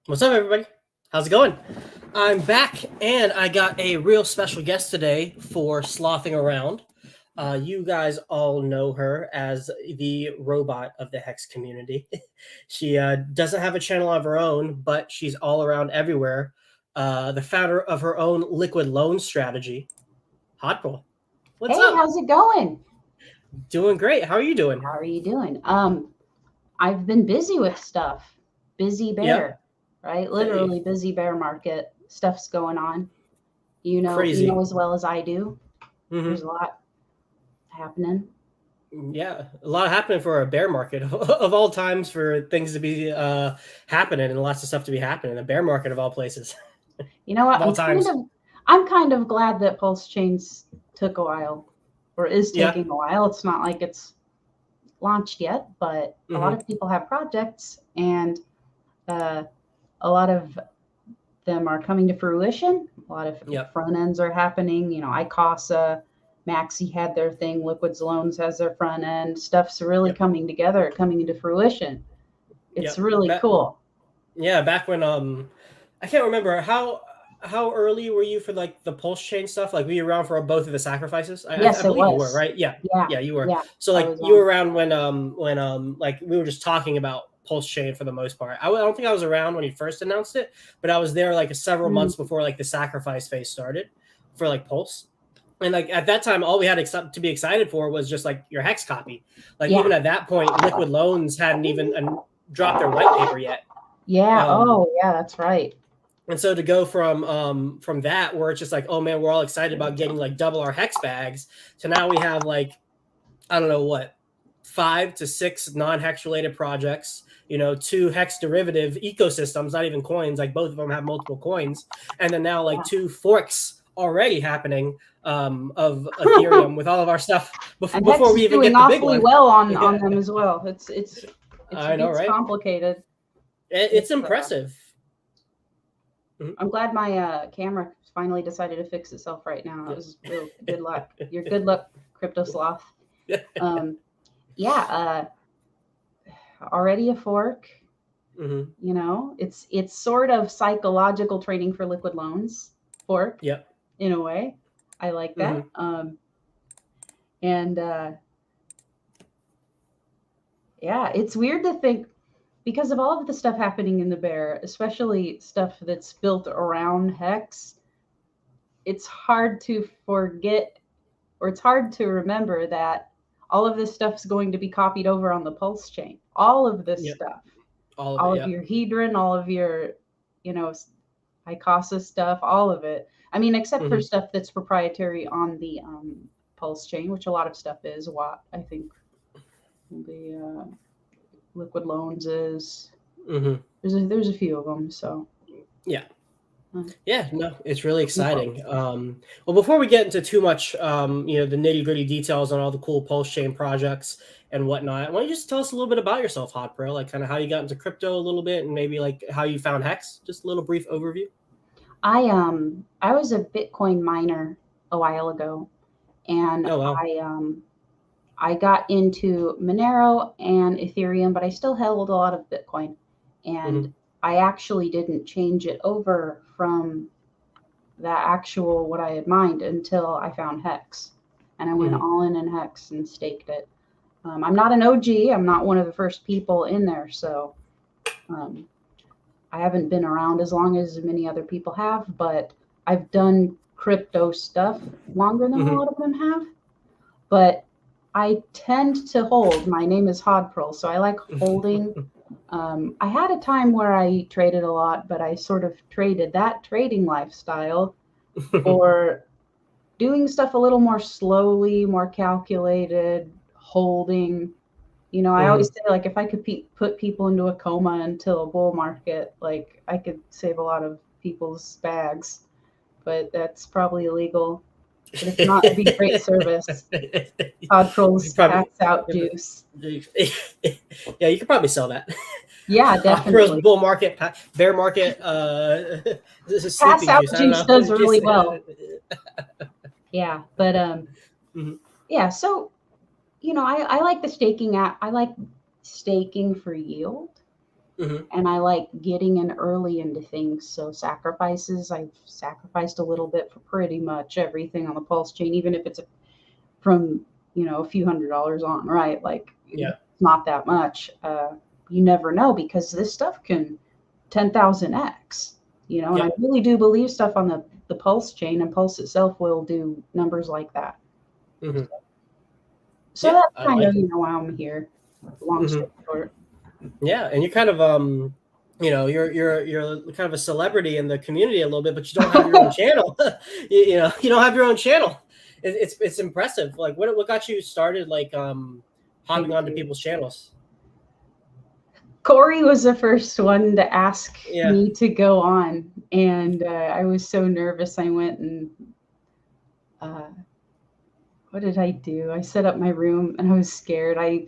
What's up, everybody? How's it going? I'm back, and I got a real special guest today for Slothing Around. You guys all know her as the robot of the Hex community. She doesn't have a channel of her own, but she's all around everywhere. The founder of her own liquid loan strategy, Hodpril. What's Hey, up? how's it going? Doing great. How are you doing? How are you doing? I've been busy with stuff. Busy Yeah, bear, right? hey, Literally busy bear market. Stuff's going on. You know crazy. as well as I do. There's Hmm. a lot happening. Yeah, a lot happening for a bear market of all times for things to be happening and lots of stuff to be happening. A bear market of all places, You know of what? all I'm kind times. of I'm kind of glad that PulseChains took a while or is Yeah. taking a while. It's not like it's launched yet, but a lot Hmm. of people have projects and uh, a lot of them are coming to fruition. A lot of Yep. front ends are happening. Icosa, Maxi had their thing, Liquids Loans has their front end. Stuff's really Yep. coming together, coming into fruition. It's Yep. really cool. Yeah, back when I can't remember how early were you for like the pulse chain stuff? Like were you around for both of the sacrifices? I Yes, it believe you were, was. right? Yeah. Yeah, Yeah, you were. yeah, So I like was you were on. around when like we were just talking about pulse chain for the most part. I don't think I was around when he first announced it, but I was there like several Mm, months before like the sacrifice phase started for like pulse. And like at that time, all we had to be excited for was just like your hex copy. Like yeah, even at that point, Liquid Loans hadn't even dropped their white paper yet. yeah. Um, Oh, yeah, that's right. and so to go from that where it's just like, oh man, we're all excited about getting like double our hex bags, to now we have like I don't know what, 5 to 6 non-hex related projects, two hex derivative ecosystems, not even coins, like both of them have multiple coins, and then now like Yeah. two forks already happening of Ethereum with all of our stuff And Hex before we is even doing get the big awfully one. well on Yeah, them as well. It I know, gets right? complicated. It's It's impressive. Mhm. I'm glad my camera finally decided to fix itself right now. It was real good luck. Your good luck, Crypto Sloth. Um, yeah, already a fork. Hmm. It's sort of psychological training for liquid loans fork Yep. in a way. I like that. Hmm. And yeah, it's weird to think because of all of the stuff happening in the bear, especially stuff that's built around Hex. It's hard to forget or it's hard to remember that all of this stuff's going to be copied over on the Pulse chain. All of this Yep. stuff, All of it. all of Yep. your Hedron, all of your, you know, Icosa stuff, all of it. I mean, except for Hmm. stuff that's proprietary on the Pulse chain, which a lot of stuff is. What I think the Liquid Loans is. Hmm. There's a few of them. So Yeah. uh, Yeah, no, it's really looking forward. exciting. Well, before we get into too much, the nitty gritty details on all the cool Pulse Chain projects and whatnot, why don't you just tell us a little bit about yourself, Hodpril, like kind of how you got into crypto a little bit, and maybe like how you found Hex, just a little brief overview. I was a Bitcoin miner a while ago, and Oh wow. I got into Monero and Ethereum, but I still held a lot of Bitcoin. And Hmm. I actually didn't change it over from the actual what I had mined until I found Hex. And I went Hmm. all in Hex and staked it. I'm not an OG, I'm not one of the first people in there. So um, I haven't been around as long as many other people have, but I've done crypto stuff longer than a Hmm. lot of them have. But I tend to hold. My name is Hodpril, so I like holding. I had a time where I traded a lot, but I sort of traded that trading lifestyle for doing stuff a little more slowly, more calculated, holding. I always Hmm. say like if I could put people into a coma until a bull market, like I could save a lot of people's bags, but that's probably illegal. But if not, it'd be great service. You Hodpril's probably, tax out juice. yeah, you could probably sell that. Yeah, Pros definitely. bull market, bear market, this is Pass sleeping out juice. I don't juice know. does really well. Yeah, but Mhm. yeah. So I like the staking app. I like staking for yield. Hmm. and I like getting in early into things. So sacrifices, I've sacrificed a little bit for pretty much everything on the PulseChain, even if it's from a few $100s on, right? Like Yeah. not that much. You never know because this stuff can 10,000x, and I Yep. really do believe stuff on the PulseChain and Pulse itself will do numbers like that. Hmm. So Yeah, that's I kind of like it. why I'm here. Long Hmm. story short. Yeah, and you're kind of you're kind of a celebrity in the community a little bit, but you don't have your own channel. You don't have your own channel. It's impressive. Like what got you started like hopping Thank onto you. people's channels? Corey was the first one to ask Yeah. me to go on, and I was so nervous. I went and uh, what did I do? I set up my room, and I was scared. I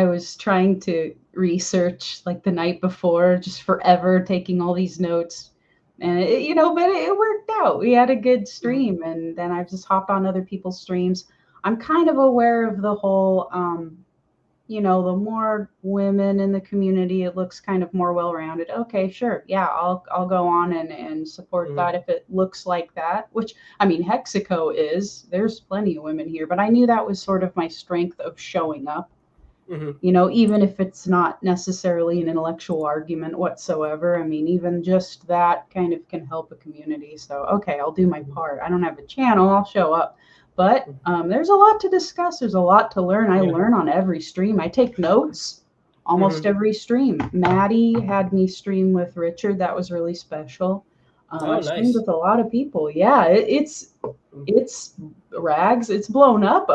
was trying to research like the night before, just forever, taking all these notes, and but it worked out. We had a good Mhm. stream, and then I just hopped on other people's streams. I'm kind of aware of the whole the more women in the community, it looks kind of more well-rounded. Okay, sure. Yeah, I'll go on and support Mhm. that if it looks like that, which I mean, Hexico is. There's plenty of women here, but I knew that was sort of my strength of showing up. Mhm. Even if it's not necessarily an intellectual argument whatsoever. I mean, even just that kind of can help a community. So, okay, I'll do my part. I don't have a channel, I'll show up. But there's a lot to discuss. There's a lot to learn. I Yeah. learn on every stream. I take notes almost Mhm. every stream. Maddie had me stream with Richard. That was really special. Oh, I've streamed nice. with a lot of people. Yeah, it's rags. It's blown up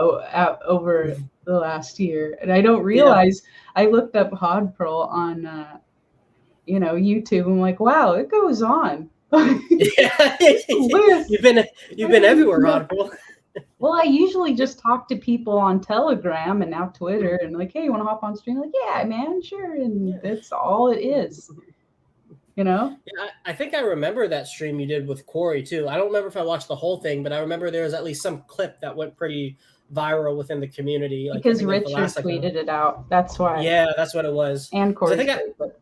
over the last year, and I don't Yeah. realize. I looked up Hodpril on YouTube. I'm like, wow, it goes on. Yeah. This list. You've I been didn't everywhere, know. Hodl. Well, I usually just talk to people on Telegram and now Twitter, and like, hey, you want to hop on stream? Like, yeah, man, sure, and Yeah. that's all it is. You know. Yeah, I think I remember that stream you did with Corey too. I don't remember if I watched the whole thing, but I remember there was at least some clip that went pretty viral within the community. Like I Because think like the last Richard like tweeted it out. That's why. yeah, that's what it was. And Because Corey's great, but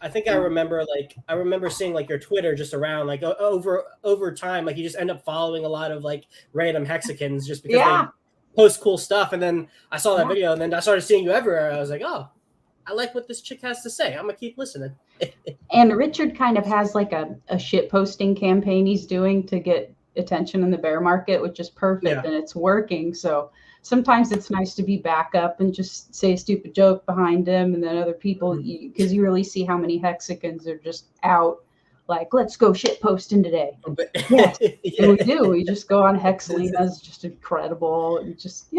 I think I yeah. remember like I remember seeing like your Twitter just around like over time like you just end up following a lot of like random Hexicans just because Yeah. they post cool stuff, and then I saw that Yeah. video and then I started seeing you everywhere. I was like, oh, I like what this chick has to say. I'm gonna keep listening. And Richard kind of has like a shit posting campaign he's doing to get attention in the bear market, which is perfect Yeah. and it's working. So sometimes it's nice to be back up and just say a stupid joke behind him. And then other people, because you really see how many Hexicans are just out like, let's go shit posting today. But, Yes. yeah. And we do. We just go on Hexalina's, just incredible. And just,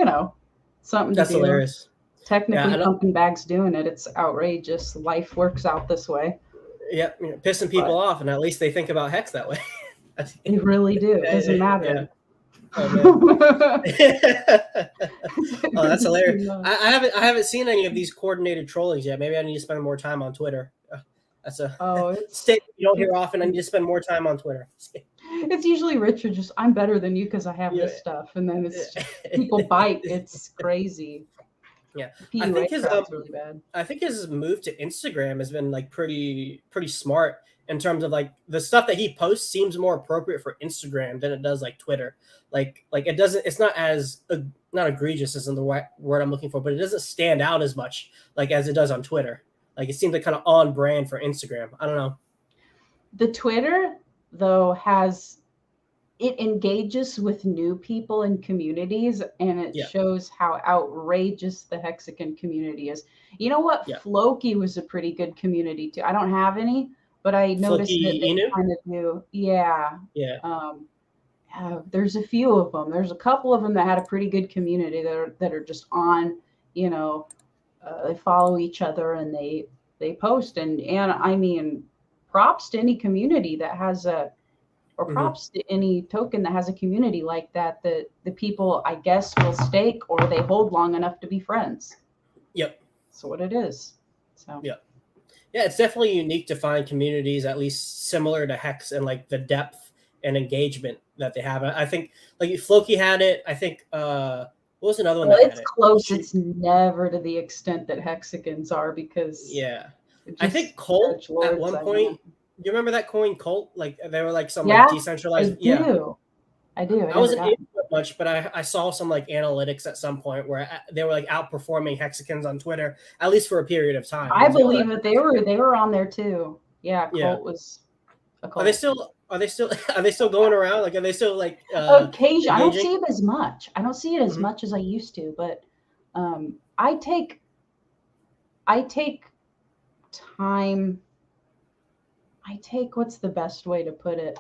something to That's do. hilarious. Yeah, Technically, I don't. pumping bags doing it. It's outrageous. Life works out this way. Yeah, pissing people But off, and at least they think about Hex that way. they really do. It doesn't Yeah. matter. Oh man. It Oh, that's really hilarious. does not. I haven't seen any of these coordinated trollings yet. Maybe I need to spend more time on Twitter. That's a Oh, statement you don't hear it's often. I need to spend more time on Twitter. it's usually Richard just I'm better than you because I have Yeah. this stuff, and then it's just people bite. It's crazy. Yeah. I think PUA crowd's really bad. I think his move to Instagram has been like pretty smart in terms of like the stuff that he posts seems more appropriate for Instagram than it does like Twitter. Like it doesn't it's not as not egregious isn't the right word I'm looking for, but it doesn't stand out as much like as it does on Twitter. Like it seems like kind of on brand for Instagram. I don't know. The Twitter though has it engages with new people and communities, and it Yeah. shows how outrageous the Hexican community is. You know what? Yeah. Floki was a pretty good community too. I don't have any, but I noticed that Floki they Inu? kind of do. Yeah. Yeah. Um, there's a few of them. There's a couple of them that had a pretty good community that are just on, you know, they follow each other and they post and I mean, props to any community that has a or Hmm. props to any token that has a community like that the people I guess will stake or they hold long enough to be friends. Yep. That's what it is. So Yep. Yeah, it's definitely unique to find communities at least similar to Hex and like the depth and engagement that they have. I think like Floki had it. I think what was another one well, that had it's it? close. It's never to the extent that hexagons are because Yeah. I think Colt at one point. You remember that coin Colt? Like they were like some like decentralized. I do. I wasn't into it much, but I saw some like analytics at some point where they were like outperforming hexagons on Twitter, at least for a period of time. I believe that they were on there too. Yeah, Colt was a Colt. Are they still going around? Like, are they still like occasionally? I don't see it as much. I don't see it as much as I used to, but I take time. What's the best way to put it?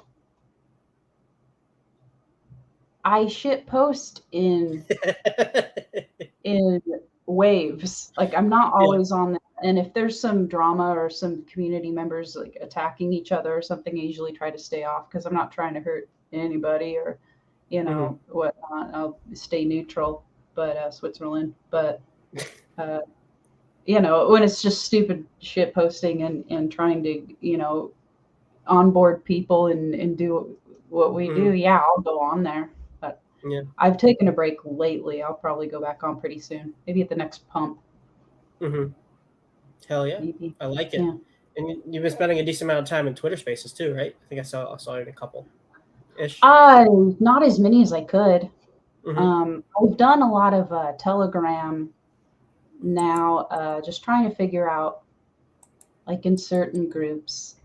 I shit post in waves. Like I'm not always on that. And if there's some drama or some community members like attacking each other or something, I usually try to stay off because I'm not trying to hurt anybody or, whatnot. I'll stay neutral, but Switzerland. But when it's just stupid shit posting and trying to, onboard people and do what we do, I'll go on there. Yeah. I've taken a break lately. I'll probably go back on pretty soon. Maybe at the next pump. Hell yeah. Maybe. I like it. Yeah. And you've been spending a decent amount of time in Twitter Spaces too, right? I think I saw you in a couple ish. Not as many as I could. I've done a lot of Telegram now, just trying to figure out, like in certain groups,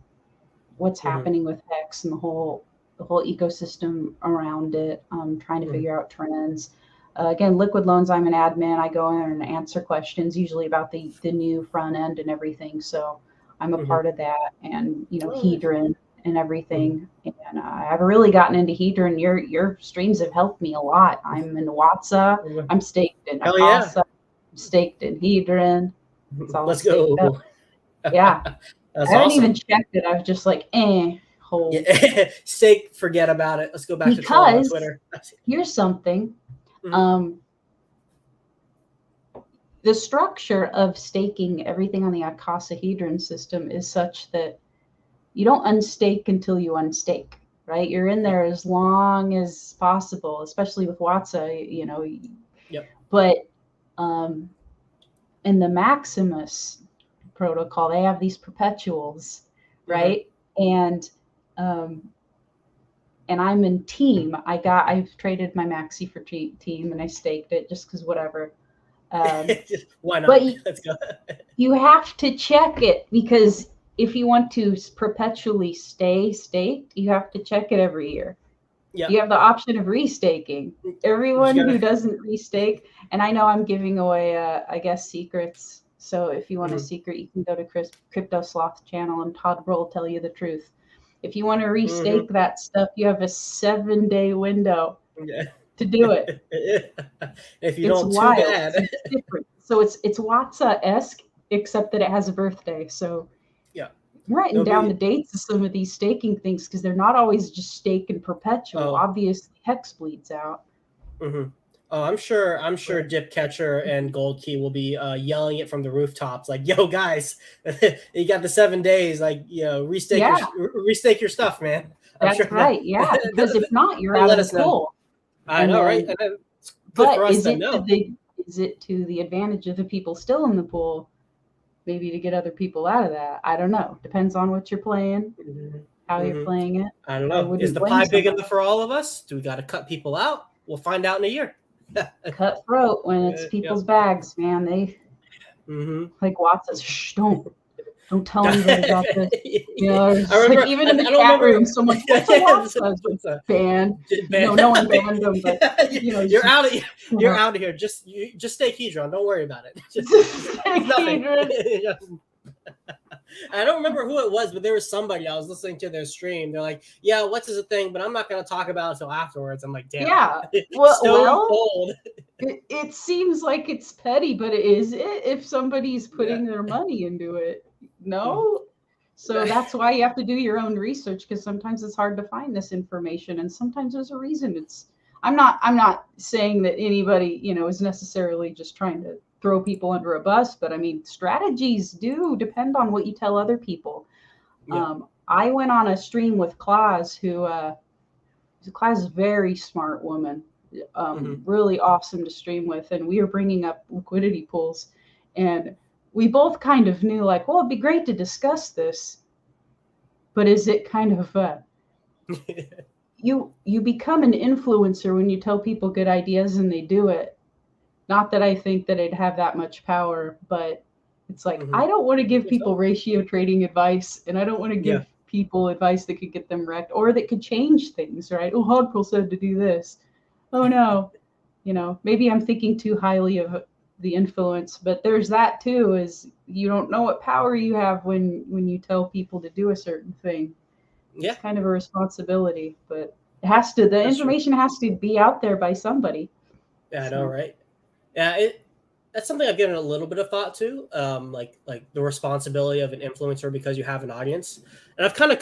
what's happening with Hex and the whole ecosystem around it. Trying to figure out trends. Again, Liquid Loans, I'm an admin. I go in and answer questions, usually about the new front end and everything. So I'm a part of that, and Hedron and everything. And I've really gotten into Hedron. Your streams have helped me a lot. I'm in Watsa. I'm staked in Icosahedron. I'm staked in Hedron. Let's go. Yeah. I haven't even checked it. I was just like, hold. Yeah. Stake, forget about it. Let's go back to Twitter. Here's something. The structure of staking everything on the Icosahedron system is such that you don't unstake until you unstake, right? You're in there as long as possible, especially with Watsa, But in the Maximus protocol, they have these perpetuals, right? And I'm in team. I've traded my maxi for team and I staked it just because whatever. Why not? But Let's go. You have to check it, because if you want to perpetually stay staked, you have to check it every year. Yeah. You have the option of restaking. Everyone who doesn't restake, and I know I'm giving away, I guess, secrets. So if you want a secret, you can go to Crypto Sloth channel and Hodpril will tell you the truth. If you want to restake that stuff, you have a 7-day window to do it. If you don't, too bad. It's different. So it's Watsa-esque, except that it has a birthday. So I'm writing down the dates of some of these staking things because they're not always just stake and perpetual. Obviously, Hex bleeds out. Oh, I'm sure Dip Catcher and Gold Key will be yelling it from the rooftops, like, "Yo, guys, you got the 7 days, like, restake your stuff, man." That's right, because if not, you're out of the pool. I know, right? But is it to the advantage of the people still in the pool? Maybe to get other people out of that. I don't know. Depends on what you're playing, how you're playing it. I don't know. Is the pie big enough for all of us? Do we got to cut people out? We'll find out in a year. Cutthroat when it's people's bags, man. They like Watson. Shh, don't tell anybody about this. Like even in the chat room, someone's banned. No one banned them, but you're out of here. You're out of here. Just stay Hedron. Don't worry about it. Just nothing. I don't remember who it was, but there was somebody. I was listening to their stream. They're like, "Yeah, what's is a thing?" But I'm not going to talk about it until afterwards. I'm like, "Damn." Yeah. It seems like it's petty, but is it if somebody's putting their money into it? No. So that's why you have to do your own research, because sometimes it's hard to find this information, and sometimes there's a reason. I'm not saying that anybody is necessarily just trying to throw people under a bus, but I mean, strategies do depend on what you tell other people. I went on a stream with Claus, Claus is a very smart woman, really awesome to stream with, and we were bringing up liquidity pools, and we both kind of knew like, well, it'd be great to discuss this, but is it kind of you become an influencer when you tell people good ideas and they do it. Not that I think that it'd have that much power, but it's like, I don't want to give people ratio trading advice, and I don't want to give people advice that could get them wrecked or that could change things, right? Oh, Hodpril said to do this. Oh no, maybe I'm thinking too highly of the influence, but there's that too, is you don't know what power you have when you tell people to do a certain thing. Yeah. It's kind of a responsibility, but the information has to be out there by somebody. Yeah, I know, right? Yeah, that's something I've given a little bit of thought to, like the responsibility of an influencer because you have an audience, and I've come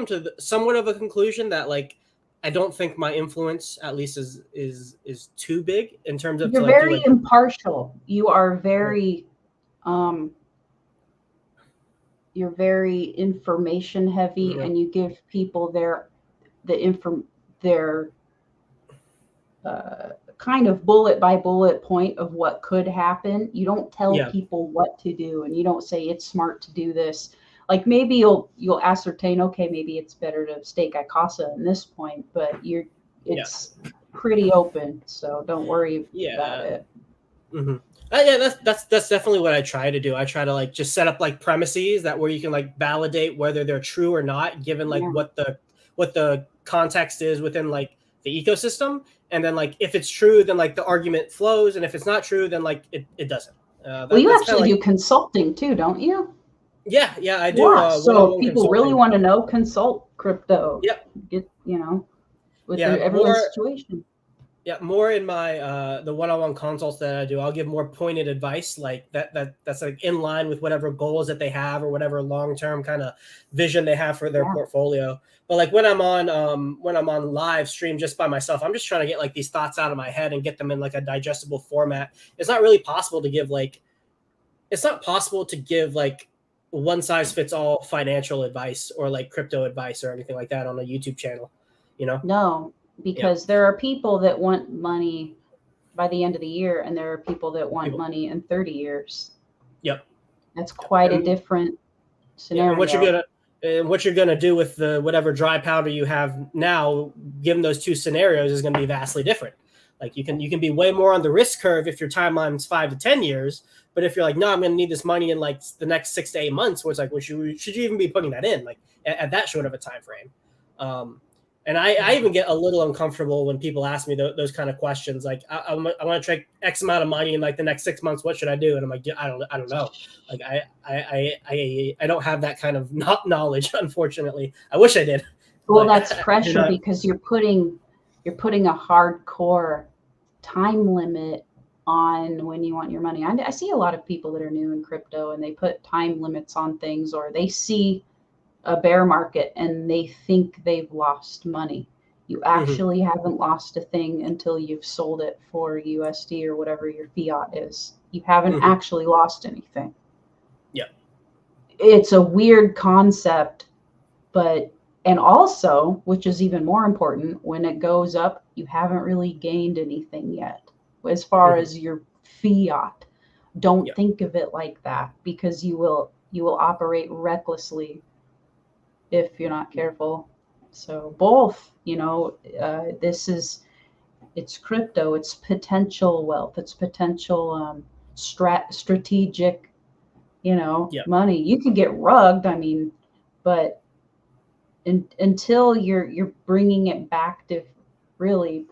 to somewhat of a conclusion that like I don't think my influence at least is too big in terms of you're very impartial. You are very you're very information heavy, and you give people their kind of bullet by bullet point of what could happen. You don't tell people what to do, and you don't say it's smart to do this. Like maybe you'll ascertain, okay, maybe it's better to stake Icosahedron in this point, but it's pretty open, so don't worry about it. Yeah, that's definitely what I try to do. I try to like just set up like premises that where you can like validate whether they're true or not, given like what the context is within like the ecosystem. And then like if it's true, then like the argument flows, and if it's not true, then like it doesn't. Well, you actually do consulting too, don't you? Yeah, I do. So people really want to know, consult crypto. Yep. Get with everyone's situation. Yeah, more in my the one-on-one consults that I do, I'll give more pointed advice like that's like in line with whatever goals that they have or whatever long-term kind of vision they have for their portfolio. But like when I'm on live stream just by myself, I'm just trying to get like these thoughts out of my head and get them in like a digestible format. It's not really possible to give like one size fits all financial advice or like crypto advice or anything like that on a YouTube channel, No. Because there are people that want money by the end of the year, and there are people that want money in 30 years. Yep. That's quite a different scenario. And what you're gonna do with the whatever dry powder you have now, given those two scenarios, is gonna be vastly different. Like you can be way more on the risk curve if your timeline's 5 to 10 years. But if you're like, no, I'm gonna need this money in like the next 6 to 8 months, where it's like, well, should you even be putting that in like at that short of a time frame? And I even get a little uncomfortable when people ask me those kind of questions. Like, I want to trade X amount of money in like the next 6 months. What should I do? And I'm like, I don't know. Like, I don't have that kind of knowledge. Unfortunately, I wish I did. Well, that's pressure because you're putting a hardcore time limit on when you want your money. I see a lot of people that are new in crypto, and they put time limits on things, or they see a bear market and they think they've lost money. You actually haven't lost a thing until you've sold it for USD or whatever your fiat is. You haven't actually lost anything. Yeah. It's a weird concept, and also, which is even more important, when it goes up, you haven't really gained anything yet as far as your fiat. Don't think of it like that, because you will operate recklessly if you're not careful. So both, it's crypto, it's potential wealth, it's potential strategic, money. You can get rugged, but until you're bringing it back to really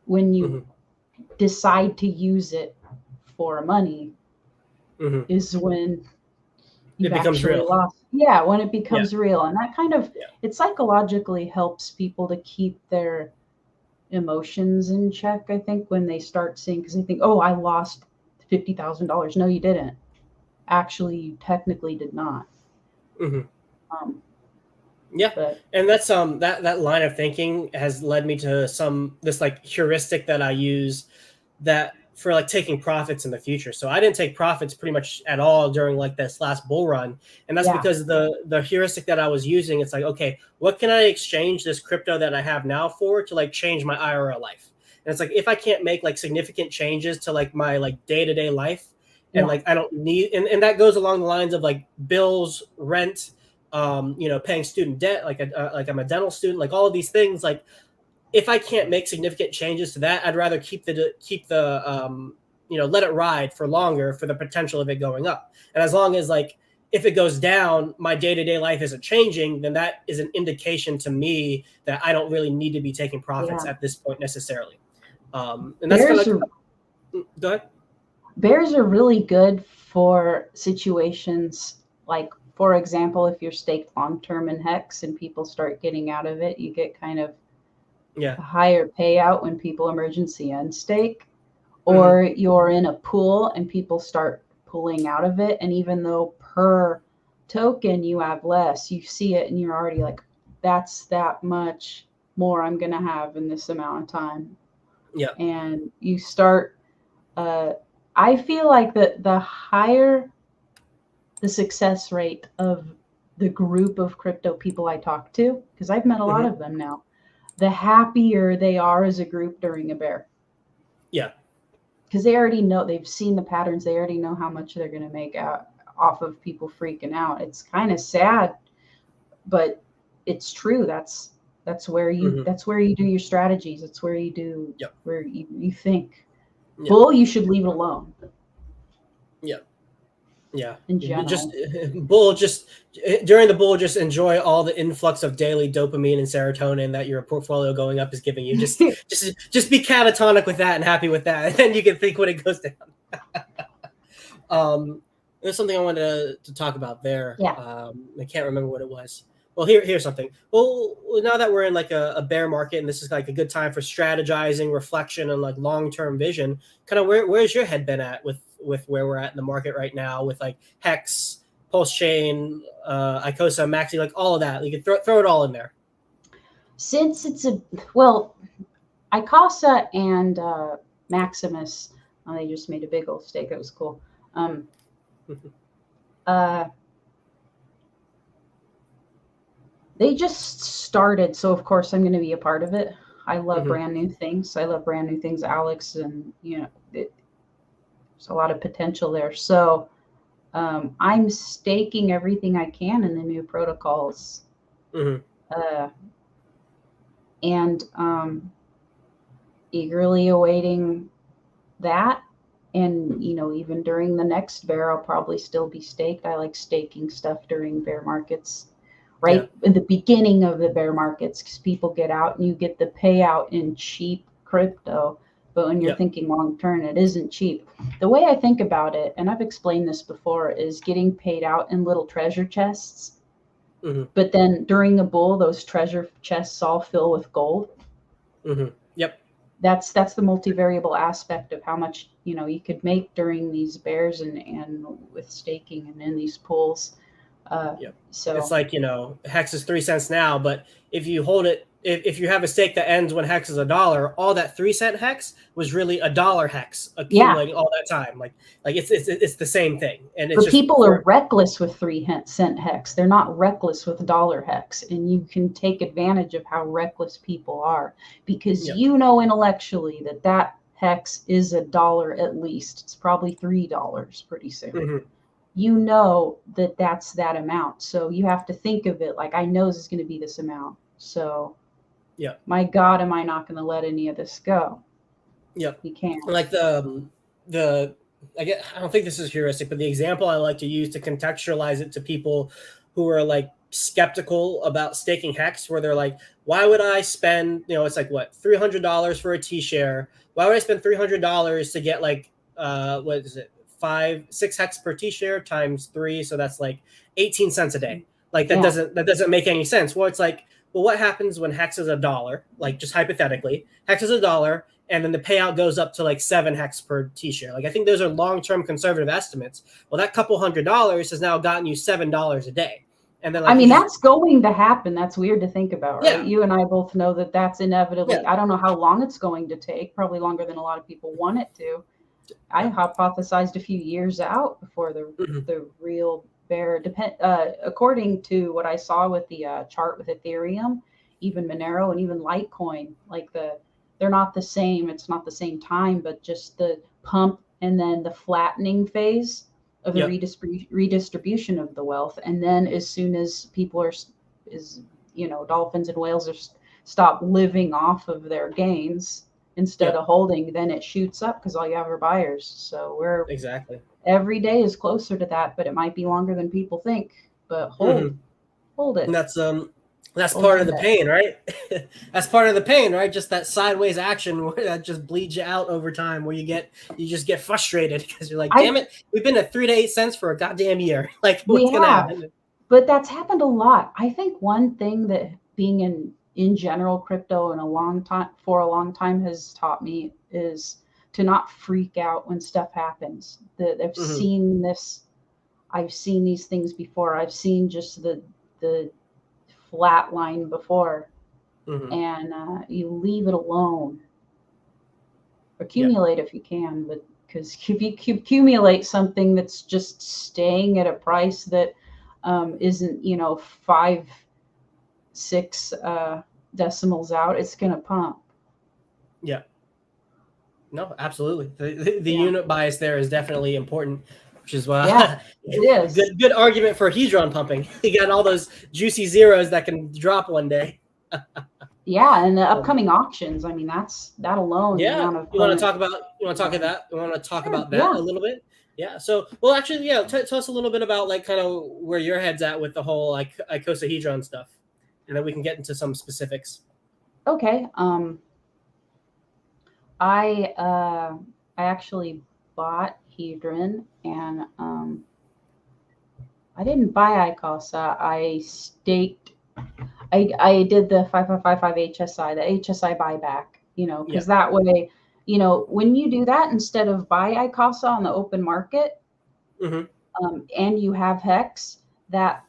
when you decide to use it for money is when it becomes real. When it becomes real. And that kind of, it psychologically helps people to keep their emotions in check, I think, when they start seeing, because they think, oh, I lost $50,000. No, you didn't. Actually, you technically did not. And that's that line of thinking has led me to this like heuristic that I use that for like taking profits in the future. So I didn't take profits pretty much at all during like this last bull run. And that's because the heuristic that I was using, it's like, okay, what can I exchange this crypto that I have now for to like change my IRL life? And it's like, if I can't make like significant changes to like my like day-to-day life, and Yeah. like I don't need, and that goes along the lines of like bills, rent, paying student debt, like I'm a dental student, like all of these things. Like if I can't make significant changes to that, I'd rather keep the let it ride for longer for the potential of it going up. And as long as like if it goes down, my day-to-day life isn't changing, then that is an indication to me that I don't really need to be taking profits Yeah. at this point necessarily. And that's kind Bears of are like, go ahead. bears are really good for situations like, for example, if you're staked long term in hex and people start getting out of it, you get kind of Yeah. a higher payout when people emergency unstake, Mm-hmm. or you're in a pool and people start pulling out of it. And even though per token you have less, you see it and you're already like, that's that much more I'm going to have in this amount of time. Yeah. And you start, I feel like the higher the success rate of the group of crypto people I talk to, because I've met a lot Mm-hmm. of them now, the happier they are as a group during a bear. Yeah. Because they already know, they've seen the patterns, they already know how much they're going to make out off of people freaking out. It's kind of sad, but it's true. That's where you Mm-hmm. that's where you do your strategies. That's where you do Yep. where you think. Yeah. Bull, you should leave it alone. Yeah. Yeah, In just general. bull. Just during the bull, just enjoy all the influx of daily dopamine and serotonin that your portfolio going up is giving you. Just be catatonic with that and happy with that, and then you can think when it goes down. There's something I wanted to talk about there. Yeah. I can't remember what it was. Well, here's something. Well, now that we're in like a bear market, and this is like a good time for strategizing, reflection, and like long term vision. Kind of where's your head been at with where we're at in the market right now with like Hex, PulseChain, Icosa, Maxi, like all of that. You could throw it all in there. Since it's well, Icasa and Maximus, they just made a big old stake. It was cool. They just started, so of course I'm going to be a part of it. I love brand new things. Alex, and there's a lot of potential there. So I'm staking everything I can in the new protocols, and eagerly awaiting that. And even during the next bear, I'll probably still be staked. I like staking stuff during bear markets, right in the beginning of the bear markets, because people get out and you get the payout in cheap crypto. But when you're thinking long term, it isn't cheap. The way I think about it, and I've explained this before, is getting paid out in little treasure chests. But then during a bull, those treasure chests all fill with gold. Yep. That's the multivariable aspect of how much you could make during these bears and with staking and in these pools. So it's like Hex is 3 cents now, but if you hold it, if you have a stake that ends when Hex is $1, all that 3-cent Hex was really $1 Hex accumulating all that time. Like it's the same thing, and it's but just people are reckless with 3-cent Hex. They're not reckless with dollar Hex, and you can take advantage of how reckless people are, because intellectually that Hex is $1 at least. It's probably $3 pretty soon. That's that amount. So you have to think of it like, I know this is going to be this amount. So my God, am I not going to let any of this go? You can't. Like I don't think this is heuristic, but the example I like to use to contextualize it to people who are like skeptical about staking Hex, where they're like, why would I spend, it's like what, $300 for a T-share? Why would I spend $300 to get like, what is it? 6 Hex per T-share times 3, so that's like 18 cents a day. Like that doesn't make any sense. Well, it's like, well, what happens when Hex is $1? Like just hypothetically, Hex is $1, and then the payout goes up to like 7 Hex per T-share. Like I think those are long-term conservative estimates. Well, that couple $100 has now gotten you $7 a day. And then that's going to happen. That's weird to think about, right? You and I both know that that's inevitably. I don't know how long it's going to take. Probably longer than a lot of people want it to. I hypothesized a few years out before the real bear. According to what I saw with the chart with Ethereum, even Monero and even Litecoin, like they're not the same. It's not the same time, but just the pump and then the flattening phase of the Yep. redistribution of the wealth. And then as soon as people dolphins and whales stop living off of their gains instead of holding, then it shoots up because all you have are buyers. So Exactly. every day is closer to that, but it might be longer than people think. But hold it. And that's Hold part your of the bet. pain, right? That's part of the pain, right? Just that sideways action where that just bleeds you out over time, where you just get frustrated because you're like, damn it, we've been at 3 to 8 cents for a goddamn year. Like, what's gonna happen? But that's happened a lot. I think one thing that being in general crypto for a long time has taught me is to not freak out when stuff happens. That I've seen this. I've seen these things before. I've seen just the flat line before, and you leave it alone. Accumulate if you can, but because if you accumulate something that's just staying at a price that isn't 5, 6 decimals out, it's going to pump. Yeah. No, absolutely. The unit bias there is definitely important, which is why it is. Good argument for Hedron pumping. You got all those juicy zeros that can drop one day. Yeah, and the upcoming auctions. I mean, that alone. Yeah, The you want to talk about that a little bit? Yeah. So, well, actually, yeah. Tell us a little bit about like kind of where your head's at with the whole like Icosahedron stuff, and then we can get into some specifics. Okay. I actually bought Hedron, and I didn't buy Icosa. I staked. I did the 5555 HSI, the HSI buyback, because that way, when you do that instead of buy Icosa on the open market, and you have Hex, that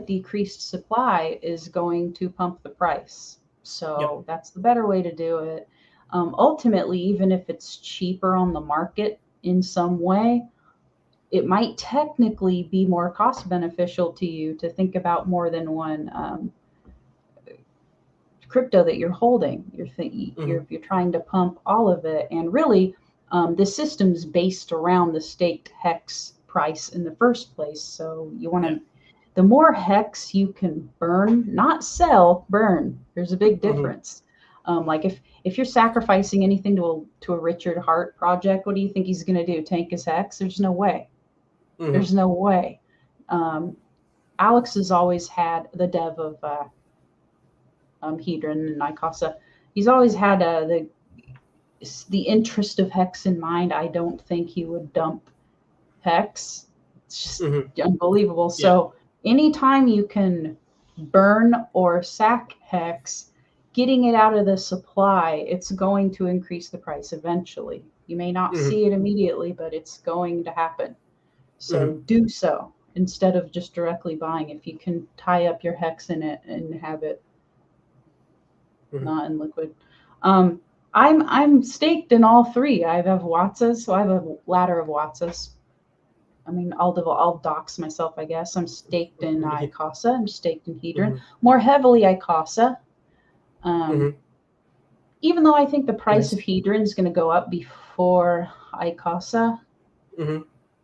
decreased supply is going to pump the price. So that's the better way to do it. Ultimately, even if it's cheaper on the market in some way, it might technically be more cost beneficial to you to think about more than one crypto that you're holding. You're trying to pump all of it, and really, the system's based around the staked Hex price in the first place. So you want to, the more Hex you can burn, not sell, burn. There's a big difference. Like if you're sacrificing anything to a Richard Hart project, what do you think he's going to do? Tank his Hex? There's no way. There's no way. Alex has always had, the dev of Hedron and Icosa, he's always had the interest of Hex in mind. I don't think he would dump Hex. It's just unbelievable. So anytime you can burn or sack Hex, getting it out of the supply, it's going to increase the price eventually. You may not see it immediately, but it's going to happen. So do so instead of just directly buying. If you can tie up your Hex in it and have it not in liquid. I'm staked in all three. I have Watsas, so I have a ladder of Watsas. I mean, I'll dox myself, I guess. I'm staked in Icosa. I'm staked in Hedron. More heavily Icosa. Even though I think the price of Hedron is going to go up before Icosa.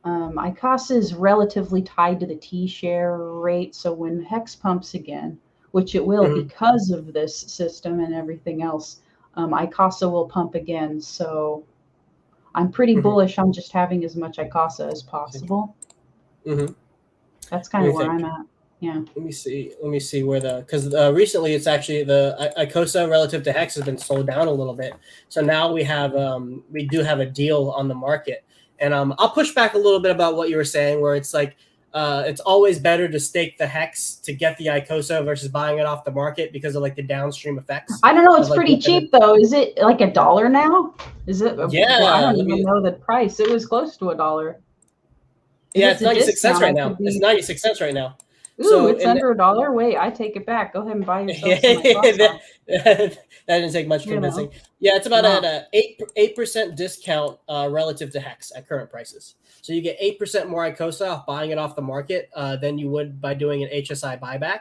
Icosa is relatively tied to the T-share rate. So when Hex pumps again, which it will because of this system and everything else, Icosa will pump again. So I'm pretty bullish on just having as much Icosa as possible. That's kind of where I'm at. Yeah. Let me see where because recently it's actually the Icosa relative to Hex has been sold down a little bit. So now we do have a deal on the market. And I'll push back a little bit about what you were saying, where it's like it's always better to stake the Hex to get the Icosa versus buying it off the market because of like the downstream effects. I don't know. It's pretty cheap though. Is it like $1 now? Is it? Yeah. Well, I don't even know the price. It was close to $1. Yeah, it's 96 cents right now. It's 96 cents right now. Ooh, so it's under $1. Wait, I take it back. Go ahead and buy yourself some Icosa. That didn't take much convincing. Yeah, it's about an 8% discount relative to Hex at current prices. So you get 8% more Icosa off buying it off the market than you would by doing an HSI buyback.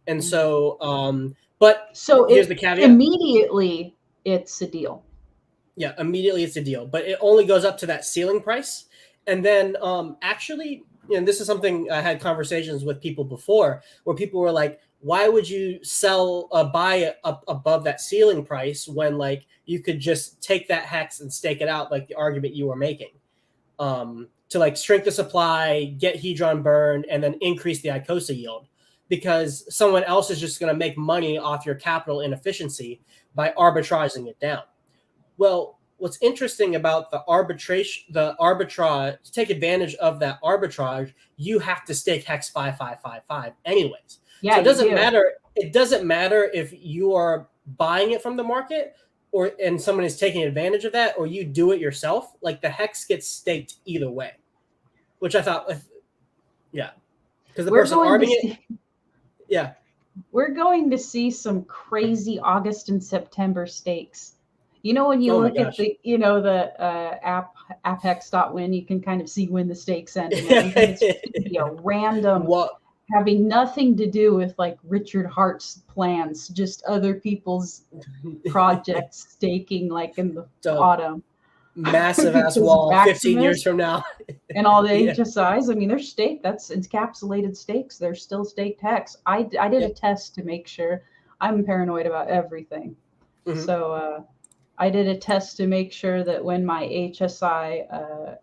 And so, but so here's the caveat. Immediately, it's a deal. Yeah, immediately it's a deal, but it only goes up to that ceiling price. And then actually, this is something I had conversations with people before where people were like, why would you buy it up above that ceiling price when like you could just take that hex and stake it out, like the argument you were making, to like shrink the supply, get Hedron burned, and then increase the Icosa yield, because someone else is just going to make money off your capital inefficiency by arbitraging it down. Well, what's interesting about the arbitrage, to take advantage of that arbitrage, you have to stake hex 5555 anyways. Yeah, so it doesn't do. matter. It doesn't matter if you are buying it from the market and someone is taking advantage of that, or you do it yourself. Like the hex gets staked either way, which I thought, yeah, because the person arbing it, yeah, we're going to see some crazy August and September stakes. You know, when you look at the, the app apphex.win, you can kind of see when the stakes end. And everything. It's going to be a random, having nothing to do with like Richard Hart's plans, just other people's projects staking like in the autumn. Massive ass wall 15 years from now. And all the HSIs, I mean, they're staked. That's encapsulated stakes. They're still staked hex. I did a test to make sure. I'm paranoid about everything. Mm-hmm. So I did a test to make sure that when my HSI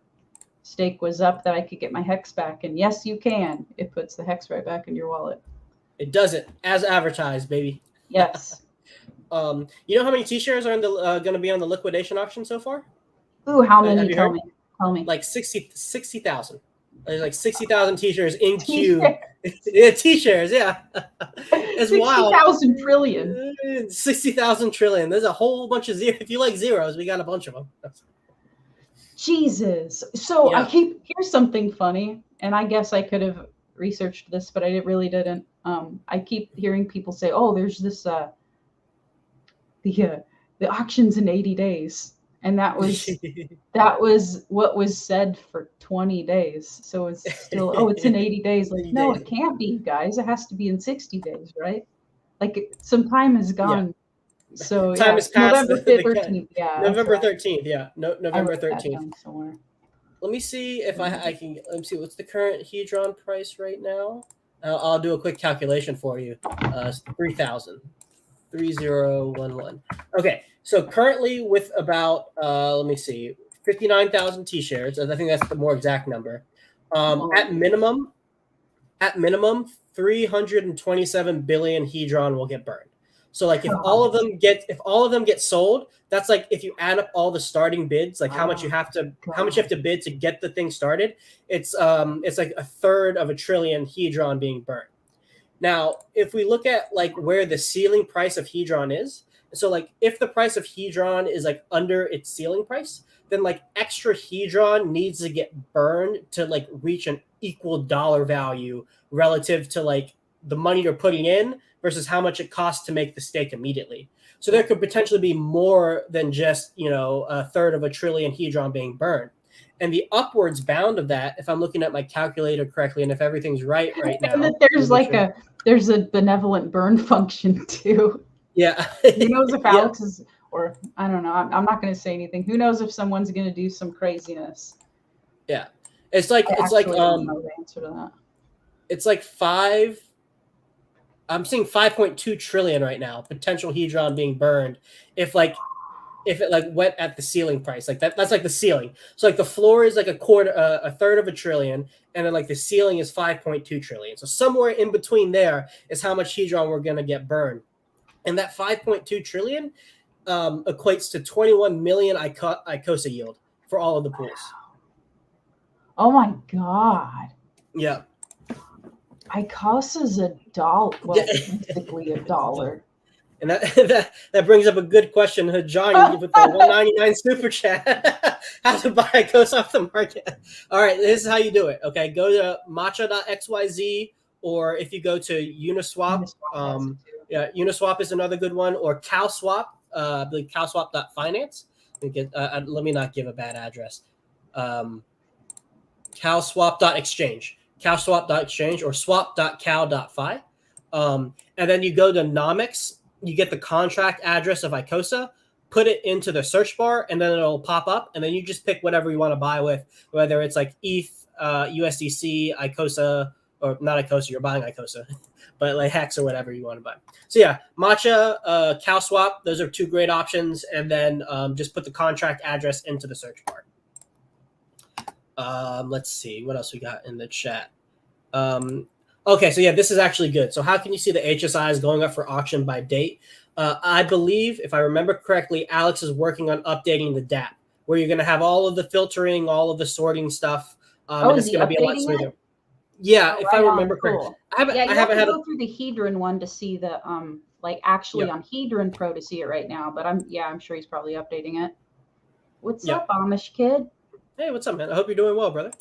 stake was up that I could get my hex back. And yes, you can. It puts the hex right back in your wallet. It does it as advertised, baby. Yes. You know how many T-shares are going to be on the liquidation auction so far? Ooh, how many? Tell me. Like 60,000. There's like 60,000 T-shares in queue. Yeah, T-shares, yeah. It's 60,000 trillion. 60,000 trillion. There's a whole bunch of zeros. If you like zeros, we got a bunch of them. Jesus. So here's something funny, and I guess I could have researched this, but I really didn't. I keep hearing people say, "Oh, there's this the auction's in 80 days." And that was what was said for 20 days. So it's still, it's in 80 days. Like, no, it can't be, guys. It has to be in 60 days, right? Like some time has gone. Yeah. So time has passed. November 13th. Yeah. November 13th. Yeah. November 13th. Somewhere. Let me see if I can. Let me see what's the current Hedron price right now. I'll do a quick calculation for you. 3,000. 3011. Okay. So currently with about, let me see, 59,000 T-shares. I think that's the more exact number. At minimum, 327 billion Hedron will get burned. So like if all of them get sold, that's like if you add up all the starting bids, like how much you have to bid to get the thing started. It's like a third of a trillion Hedron being burned. Now, if we look at like where the ceiling price of Hedron is, so like if the price of Hedron is like under its ceiling price, then like extra Hedron needs to get burned to like reach an equal dollar value relative to like the money you're putting in versus how much it costs to make the stake immediately. So there could potentially be more than just, a third of a trillion Hedron being burned. And the upwards bound of that, if I'm looking at my calculator correctly, and if everything's right now. And that there's a benevolent burn function too. Yeah. Who knows if Alex is, or I don't know. I'm not going to say anything. Who knows if someone's going to do some craziness? Yeah. It's like I don't know the answer to that. It's like I'm seeing 5.2 trillion right now, potential Hedron being burned if it went at the ceiling price. Like that's like the ceiling. So like the floor is like a third of a trillion, and then like the ceiling is 5.2 trillion. So somewhere in between there is how much Hedron we're going to get burned. And that 5.2 trillion equates to 21 million Icosa yield for all of the pools. Oh my God. Yeah. Icosa's $1. Well, basically $1. And that brings up a good question. John, you put the 199 super chat. How to buy Icosa off the market. All right, this is how you do it. Okay, go to matcha.xyz, or if you go to Uniswap, Uniswap is another good one, or CowSwap, I believe CowSwap.finance. Let me not give a bad address. CowSwap.exchange, CowSwap.exchange, or swap.cow.fi. And then you go to Nomics. You get the contract address of Icosa, put it into the search bar, and then it'll pop up, and then you just pick whatever you want to buy with, whether it's like ETH, USDC, Icosa, or not Icosa, you're buying Icosa, but like Hex or whatever you want to buy. So yeah, Matcha, Cow Swap, those are two great options, and then just put the contract address into the search bar. Let's see what else we got in the chat. Okay, so yeah, this is actually good. So how can you see the HSIs going up for auction by date? I believe, if I remember correctly, Alex is working on updating the DApp, where you're going to have all of the filtering, all of the sorting stuff. And it's going to be a lot smoother. Yeah, if I remember correctly. I haven't had to go through the Hedron one to see the like actually on Hedron Pro to see it right now. But I'm sure he's probably updating it. What's up, Amish kid? Hey, what's up, man? I hope you're doing well, brother.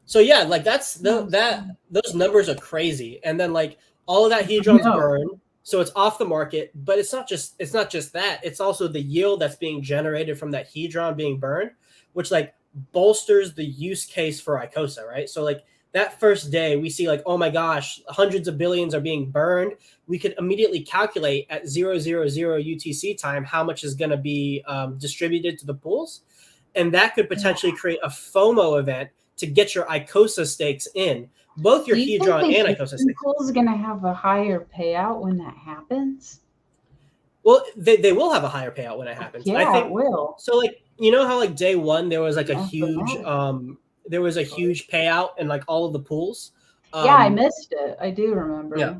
So yeah, like those numbers are crazy, and then like all of that Hedron's burned, so it's off the market. But it's not just that; it's also the yield that's being generated from that Hedron being burned, which like bolsters the use case for Icosa, right? So like that first day, we see like, oh my gosh, hundreds of billions are being burned. We could immediately calculate at 000 UTC time how much is going to be distributed to the pools, and that could potentially create a FOMO event to get your Icosa stakes in, both your Hedron and Icosa stakes. Pool is going to have a higher payout when that happens? Well, they will have a higher payout when it happens. Yeah, I think it will. So like, you know how like day one there was like a huge payout in like all of the pools? Yeah, I missed it. I do remember. Yeah.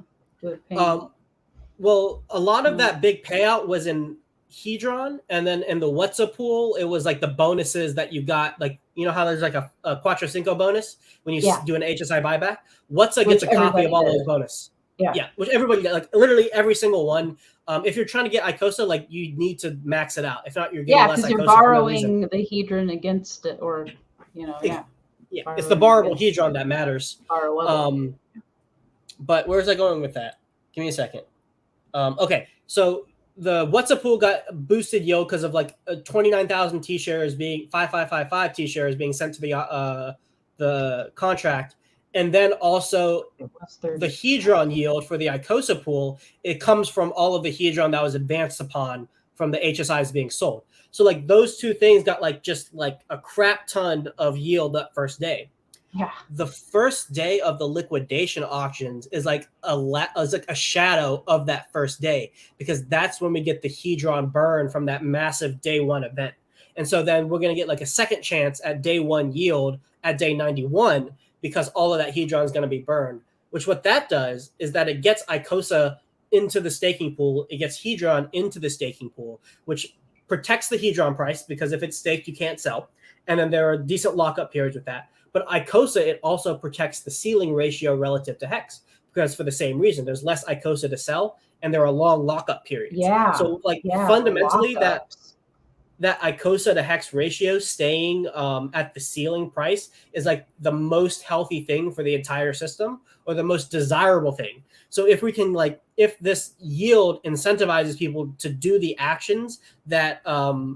Well, a lot of that big payout was in Hedron, and then in the WhatsApp pool, it was like the bonuses that you got, like, you know how there's like a Quattro Cinco bonus when you do an HSI buyback? WhatsApp gets a copy of all those bonus. Yeah, which everybody got, like literally every single one. If you're trying to get Icosa, like you need to max it out. If not, you're getting less Icosa. Yeah, because you're borrowing the Hedron against it, or it's the borrowable Hedron that matters. But where's I going with that? Give me a second. Okay, so the WhatsApp pool got boosted yield because of like 29,000 T shares being 5555 T shares being sent to the contract, and then also the Hedron yield for the Icosa pool. It comes from all of the Hedron that was advanced upon from the HSIs being sold. So like those two things got like just like a crap ton of yield that first day. Yeah. The first day of the liquidation auctions is like a shadow of that first day, because that's when we get the Hedron burn from that massive day one event. And so then we're going to get like a second chance at day one yield at day 91, because all of that Hedron is going to be burned, which what that does is that it gets Icosa into the staking pool. It gets Hedron into the staking pool, which protects the Hedron price, because if it's staked, you can't sell. And then there are decent lockup periods with that. But Icosa, it also protects the ceiling ratio relative to Hex, because for the same reason, there's less Icosa to sell, and there are long lockup periods. Yeah. So like fundamentally that Icosa to Hex ratio staying at the ceiling price is like the most healthy thing for the entire system, or the most desirable thing. So if we can if this yield incentivizes people to do the actions that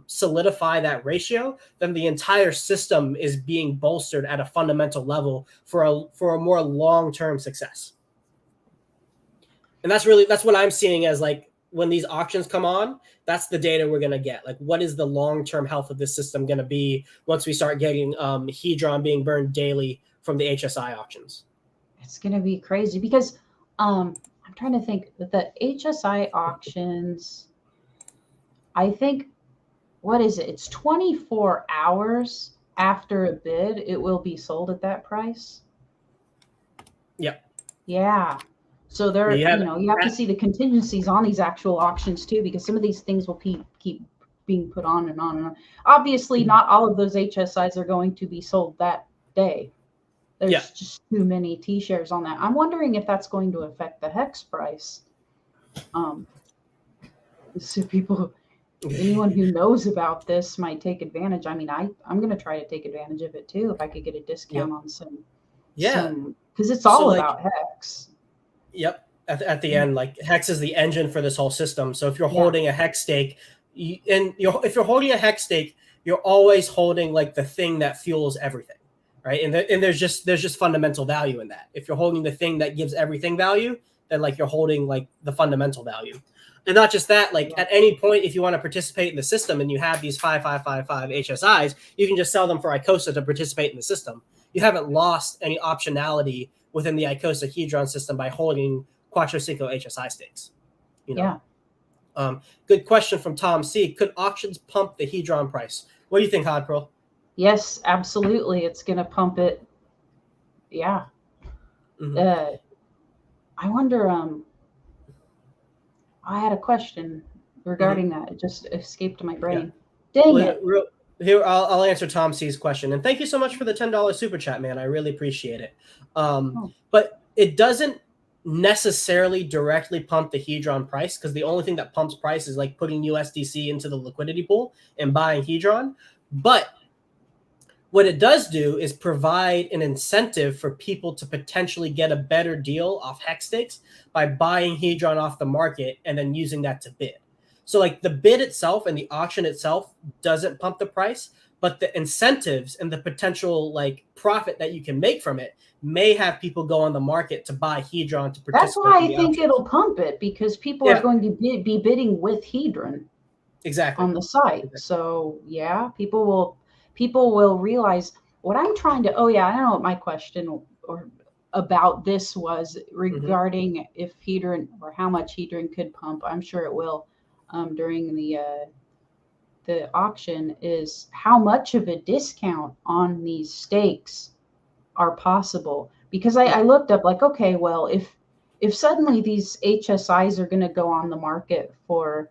solidify that ratio, then the entire system is being bolstered at a fundamental level for a more long-term success. And that's what I'm seeing as like, when these auctions come on, that's the data we're going to get. Like, what is the long-term health of this system going to be once we start getting Hedron being burned daily from the HSI auctions? It's going to be crazy, because I'm trying to think that the HSI auctions, I think, what is it? It's 24 hours after a bid, it will be sold at that price. Yep. Yeah. So there, you have to see the contingencies on these actual auctions too, because some of these things will keep being put on and on and on. Obviously, not all of those HSIs are going to be sold that day. There's just too many T shares on that. I'm wondering if that's going to affect the Hex price. So anyone who knows about this might take advantage. I mean, I'm going to try to take advantage of it too, if I could get a discount on some. Yeah, because it's all about Hex. Yep. At the end, like Hex is the engine for this whole system. So if you're holding a Hex stake, if you're holding a Hex stake, you're always holding like the thing that fuels everything, right? And there's just fundamental value in that. If you're holding the thing that gives everything value, than like you're holding like the fundamental value. And not just that, like at any point, if you want to participate in the system and you have these 5555 HSIs, you can just sell them for Icosa to participate in the system. You haven't lost any optionality within the Icosahedron system by holding Quattro Cinco HSI stakes. You know? Yeah. Good question from Tom C. Could auctions pump the Hedron price? What do you think, Hodpril? Yes, absolutely. It's going to pump it. Yeah. Mm-hmm. I wonder, I had a question regarding that. It just escaped my brain. Yeah. Dang it. Here, I'll answer Tom C's question. And thank you so much for the $10 super chat, man. I really appreciate it. But it doesn't necessarily directly pump the Hedron price, because the only thing that pumps price is like putting USDC into the liquidity pool and buying Hedron. But what it does do is provide an incentive for people to potentially get a better deal off hex stakes by buying Hedron off the market and then using that to bid. So like the bid itself and the auction itself doesn't pump the price, but the incentives and the potential like profit that you can make from it may have people go on the market to buy Hedron to participate. That's why I think it'll pump it, because people are going to be bidding with Hedron on the site. Exactly. So yeah, people will realize what I'm trying to. Oh yeah, I don't know what my question or about this was regarding if Hedron or how much Hedron could pump. I'm sure it will during the auction, is how much of a discount on these stakes are possible. Because I looked up like, okay, well, if suddenly these HSIs are going to go on the market for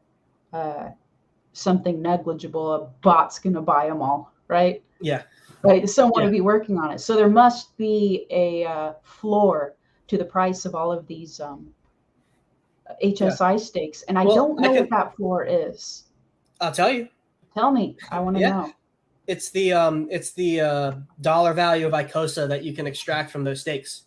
something negligible, a bot's going to buy them all, right? Yeah. Right. Someone to be working on it. So there must be a floor to the price of all of these HSI stakes. And I don't know what that floor is. I'll tell you. Tell me. I want to know. It's the dollar value of Icosa that you can extract from those stakes.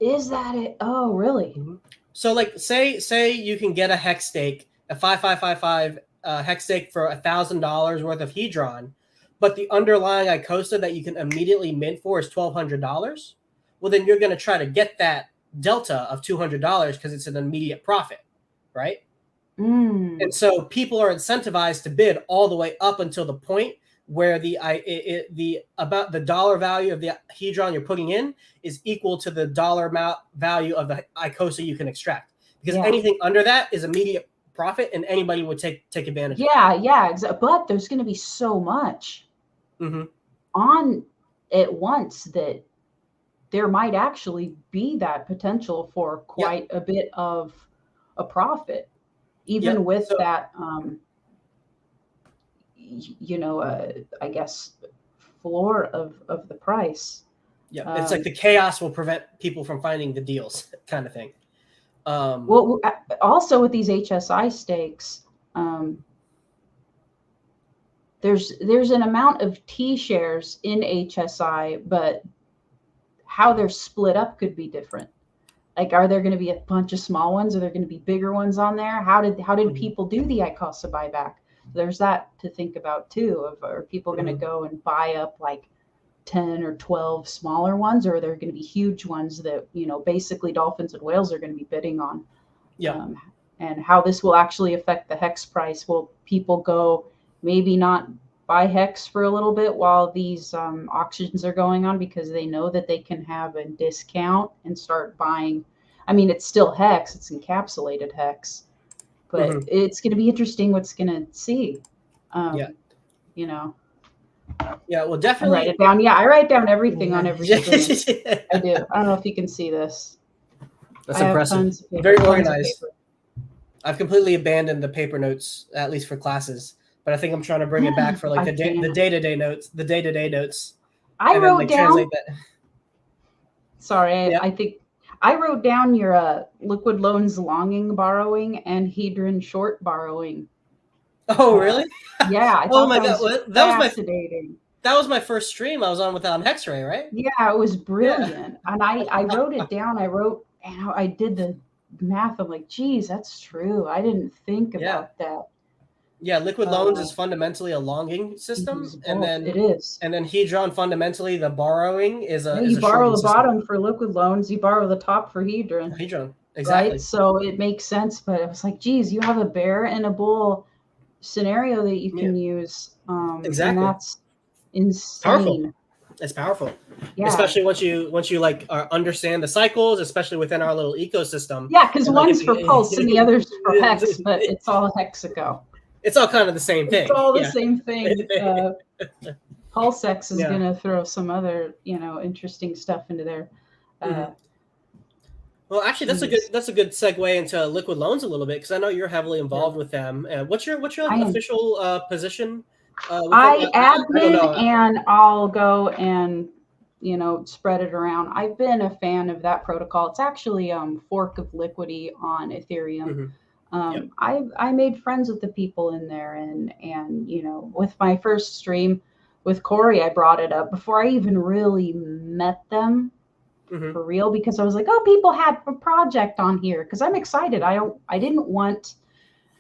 Is that it? Oh, really? Mm-hmm. So like say you can get a hex stake, a 5555 hex stake for $1,000 worth of Hedron, but the underlying Icosa that you can immediately mint for is $1,200. Well, then you're going to try to get that delta of $200 because it's an immediate profit, right? And so people are incentivized to bid all the way up until the point where the dollar value of the Hedron you're putting in is equal to the dollar value of the Icosa you can extract. Because anything under that is immediate profit, and anybody would take advantage of it. Yeah, exactly. But there's going to be so much on at once that there might actually be that potential for quite a bit of a profit, even with that, I guess, floor of the price. Yeah, it's like the chaos will prevent people from finding the deals kind of thing. Well, also with these HSI stakes, there's an amount of T shares in HSI, but how they're split up could be different. Like, are there going to be a bunch of small ones? Are there going to be bigger ones on there? How did people do the Icosa buyback? There's that to think about too. Are people going to go and buy up like 10 or 12 smaller ones, or are there going to be huge ones that, basically dolphins and whales are going to be bidding on? And how this will actually affect the hex price. Will people go maybe not buy hex for a little bit while these auctions are going on, because they know that they can have a discount and start buying? I mean, it's still hex, it's encapsulated hex, but it's going to be interesting what's going to see. Yeah, well, definitely write it down. Yeah, I write down everything on every screen. I do. I don't know if you can see this. That's impressive. Very organized. I've completely abandoned the paper notes, at least for classes. But I think I'm trying to bring it back for like the day-to-day notes. I wrote down. Sorry, I think I wrote down your liquid loans longing borrowing and Hedron short borrowing. Oh, really? Yeah. I oh my God, that was fascinating. That was my first stream I was on without Hexray, right? Yeah, it was brilliant. And I wrote it down. I did the math. I'm like, geez, that's true. I didn't think about that. Yeah, liquid loans is fundamentally a longing system, and both. It is. then Hedron fundamentally the borrowing is Yeah, a you borrow shorting the system. bottom for liquid loans, you borrow the top for Hedron. Hedron, exactly. Right? So it makes sense, but I was like, geez, you have a bear and a bull scenario that you can use. And that's insane. It's powerful. Yeah. Especially once you like understand the cycles, especially within our little ecosystem. Yeah, because one's for Pulse and the other's for Hex, but it's all Hexaco. It's all kind of the same thing. It's all the same thing. PulseX is going to throw some other, interesting stuff into there. Well, actually, that's a good segue into liquid loans a little bit, because I know you're heavily involved with them. What's your official position? I admin, and I'll go and spread it around. I've been a fan of that protocol. It's actually fork of Liquidity on Ethereum. I made friends with the people in there, and with my first stream with Corey, I brought it up before I even really met them for real, because I was like, oh, people have a project on here, because I'm excited. I didn't want,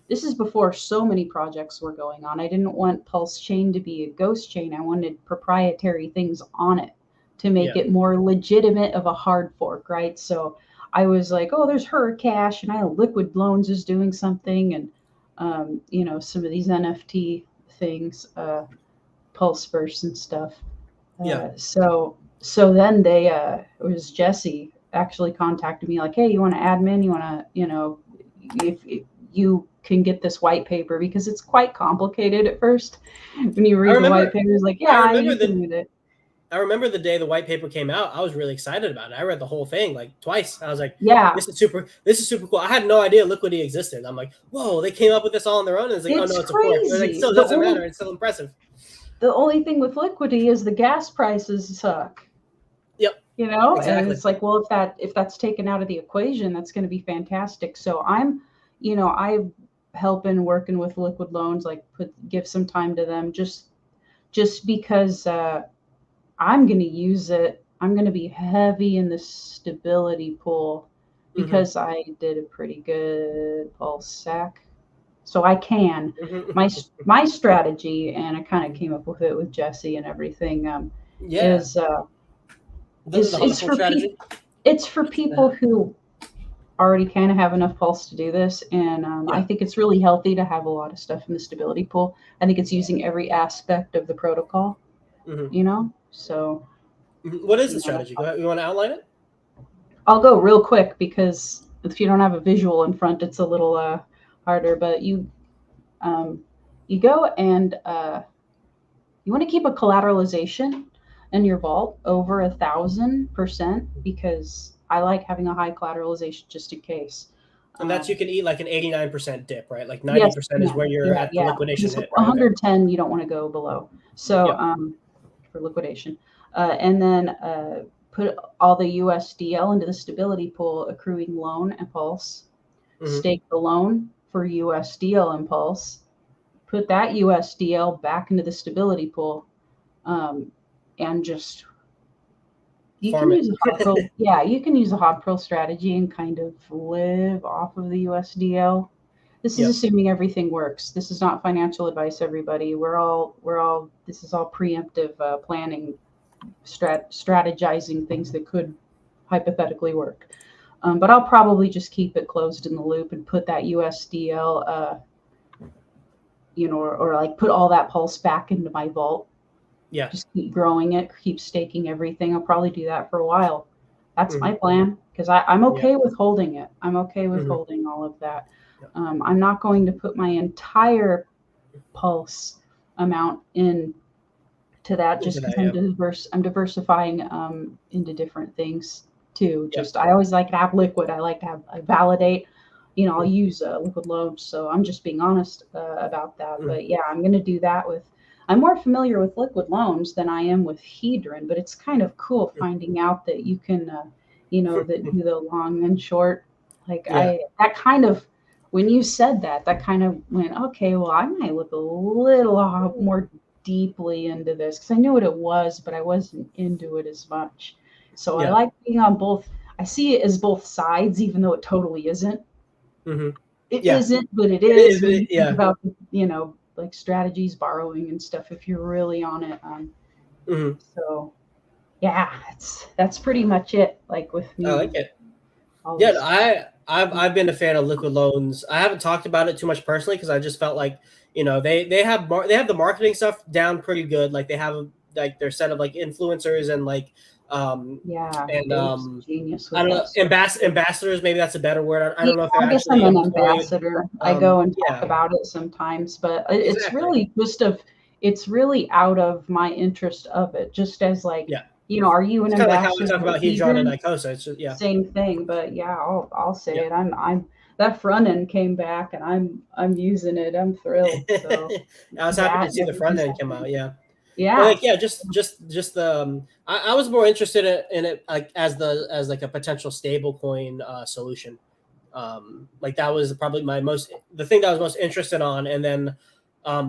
this is before so many projects were going on. I didn't want PulseChain to be a ghost chain. I wanted proprietary things on it to make it more legitimate of a hard fork, right? So I was like, oh, there's Hurricash, and I know Liquid Loans is doing something, and some of these NFT things, Pulseverse and stuff. So then it was Jesse actually contacted me like, hey, you want to admin? You want to, if you can get this white paper, because it's quite complicated at first. When you read the white paper, it's like, yeah, you can read it. I remember the day the white paper came out. I was really excited about it. I read the whole thing like twice. I was like, yeah, this is super cool. I had no idea Liquidity existed. I'm like, whoa, they came up with this all on their own. And it's like, oh no, it's crazy. A fork. Like, it still doesn't matter. It's still impressive. The only thing with Liquidity is the gas prices suck. Yep. Exactly. And it's like, well, if that's taken out of the equation, that's going to be fantastic. So I'm helping working with Liquid Loans, like give some time to them just because I'm going to use it. I'm going to be heavy in the stability pool because I did a pretty good pulse sack. So I can. My strategy, and I kind of came up with it with Jesse and everything, is it's for people who already kind of have enough pulse to do this. And I think it's really healthy to have a lot of stuff in the stability pool. I think it's using every aspect of the protocol, so. What is the strategy? Go ahead. You want to outline it? I'll go real quick, because if you don't have a visual in front, it's a little harder, but you go and you want to keep a collateralization in your vault over 1,000%, because I like having a high collateralization just in case. And that's, you can eat like an 89% dip, right? Like 90% is where you're at the liquidation hit. 110, you don't want to go below. So for liquidation. And then put all the USDL into the stability pool, accruing loan and pulse. Stake the loan for USDL and pulse. Put that USDL back into the stability pool, and just you can use a Hodpril. You can use a Hodpril strategy and kind of live off of the USDL. This is assuming everything works. This is not financial advice, everybody. This is all preemptive planning, strategizing things that could hypothetically work. But I'll probably just keep it closed in the loop and put that USDL, or like put all that pulse back into my vault. Yeah. Just keep growing it, keep staking everything. I'll probably do that for a while. That's my plan, because I'm okay with holding it. I'm okay with holding all of that. I'm not going to put my entire pulse amount in to that, just because I'm diversifying into different things too. I always like to have liquid. I validate. I'll use liquid loans. So I'm just being honest about that. But yeah, I'm going to do that with. I'm more familiar with liquid loans than I am with Hedron, but it's kind of cool finding out that you can, that do the long and short. That kind of, when you said that kind of went, okay, well, I might look a little more deeply into this, because I knew what it was, but I wasn't into it as much. So I like being on both. I see it as both sides, even though it totally isn't. it Yeah. isn't, but it It is. is, When you yeah. think about, like strategies, borrowing and stuff, if you're really on it. Mhm. So yeah, that's pretty much it. Like with I like me, it. all Yeah, this. I've been a fan of liquid loans. I haven't talked about it too much personally because I just felt like they have they have the marketing stuff down pretty good. Like they have like their set of like influencers and like um Yeah, and Dave's genius I with don't know that stuff. ambassadors, maybe that's a better word. I Yeah, don't know if they're I guess I'm actually an employed. ambassador. I go and talk Yeah, about it sometimes, but it's exactly. really it's really out of my interest of it. Just as like, Yeah, are you an it's kind of like how I ambassador talk for about Hedron and Hedron? Icosa. It's just Same thing, but yeah, I'll say yeah. it. I'm that front end came back and I'm using it. I'm thrilled. So I was happy to that see the front everything's end come happening. out. Yeah. But Yeah. like yeah, just the I was more interested in it like as like a potential stable coin solution. Like that was probably the thing that I was most interested on, and then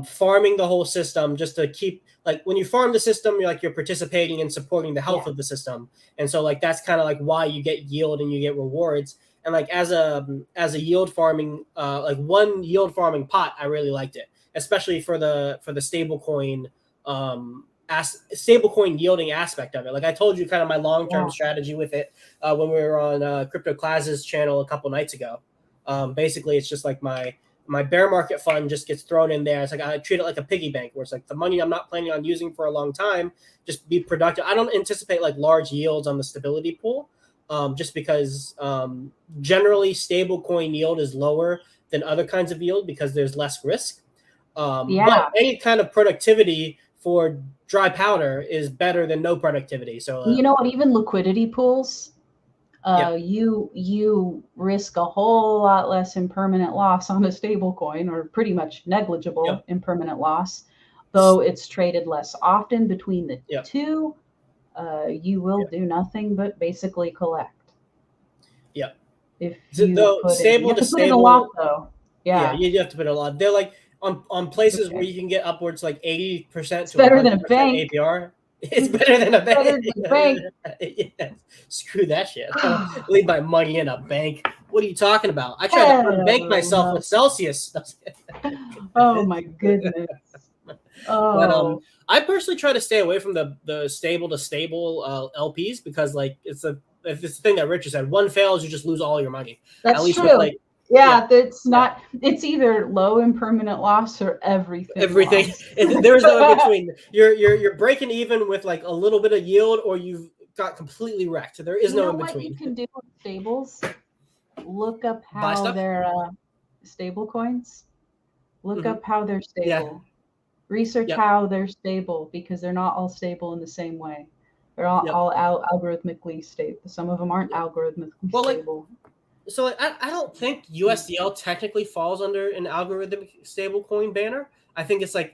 farming the whole system just to keep like when you farm the system, you're participating and supporting the health Yeah. of the system, and so like that's kind of like why you get yield and you get rewards. And like as a yield farming like one yield farming pot, I really liked it, especially for the stable coin stablecoin yielding aspect of it. Like I told you, kind of my long term Yeah. strategy with it when we were on Crypto Classes channel a couple nights ago. Basically, it's just like my bear market fund just gets thrown in there. It's like I treat it like a piggy bank, where it's like the money I'm not planning on using for a long time, just be productive. I don't anticipate like large yields on the stability pool, just because generally stablecoin yield is lower than other kinds of yield because there's less risk. But Yeah. any kind of productivity for dry powder is better than no productivity. So, You know what? Even liquidity pools, yep, you risk a whole lot less in permanent loss on a stable coin, or pretty much negligible yep, in permanent loss, though it's traded less often between the yep, two. You will yep, do nothing but basically collect yep. if So, you though put in. You stable have to to put in a lot, stable, though. yeah, Yeah. you have to put a lot. They're like on places where Okay. you can get upwards like 80% It's to better than a 100% bank. APR. It's better than a Better than a bank. bank. Yeah. Screw that shit. I don't leave my money in a bank. What are you talking about? I tried to unbank Hell myself no. with Celsius. Oh my goodness. But Oh, I personally try to stay away from the stable to stable LPs because like if it's the thing that Richard said, one fails, you just lose all your money. At that's least with true. like yeah, Yeah, that's yeah, not, it's either low impermanent loss or everything everything. lost. There's no in between. You're breaking even with like a little bit of yield, or you've got completely wrecked. There is You no know in what you between. can do with stables? Look up Buy how stuff. they're stable coins. Look Hmm. up how they're Yeah. stable. Research Yep. how they're stable, because they're not all stable in the same way. They're all, Yep. all algorithmically stable. Some of them aren't Yep. algorithmically Well, like stable. so, like, I don't think USDL technically falls under an algorithmic stablecoin banner. I think it's like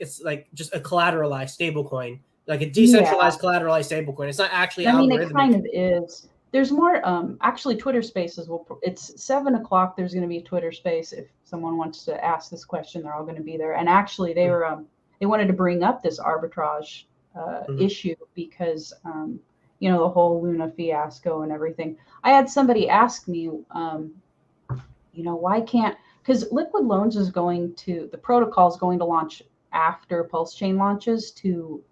just a collateralized stablecoin, like a Yeah, decentralized collateralized stablecoin. It's not actually I mean, it algorithmic. kind of is. There's more. Actually, Twitter Spaces will. It's 7 o'clock. There's going to be a Twitter Space. If someone wants to ask this question, they're all going to be there. And actually, they wanted to bring up this arbitrage Mm-hmm. issue because the whole Luna fiasco and everything. I had somebody ask me, why can't, because Liquid Loans is going to, the protocol is going to launch after PulseChain launches to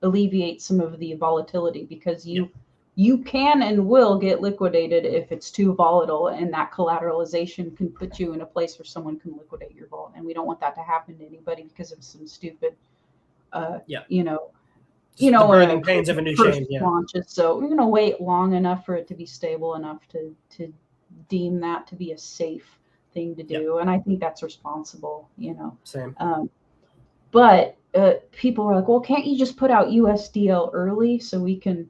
alleviate some of the volatility, because Yep. you can and will get liquidated if it's too volatile, and that collateralization can put you in a place where someone can liquidate your vault, and we don't want that to happen to anybody because of some stupid Yeah. you know Just the when a birthing pains of a new first chain. Yeah. launches. So we're going to wait long enough for it to be stable enough to deem that to be a safe thing to Yep. do, and I think that's responsible. Same. But people are like, well, can't you just put out USDL early so we can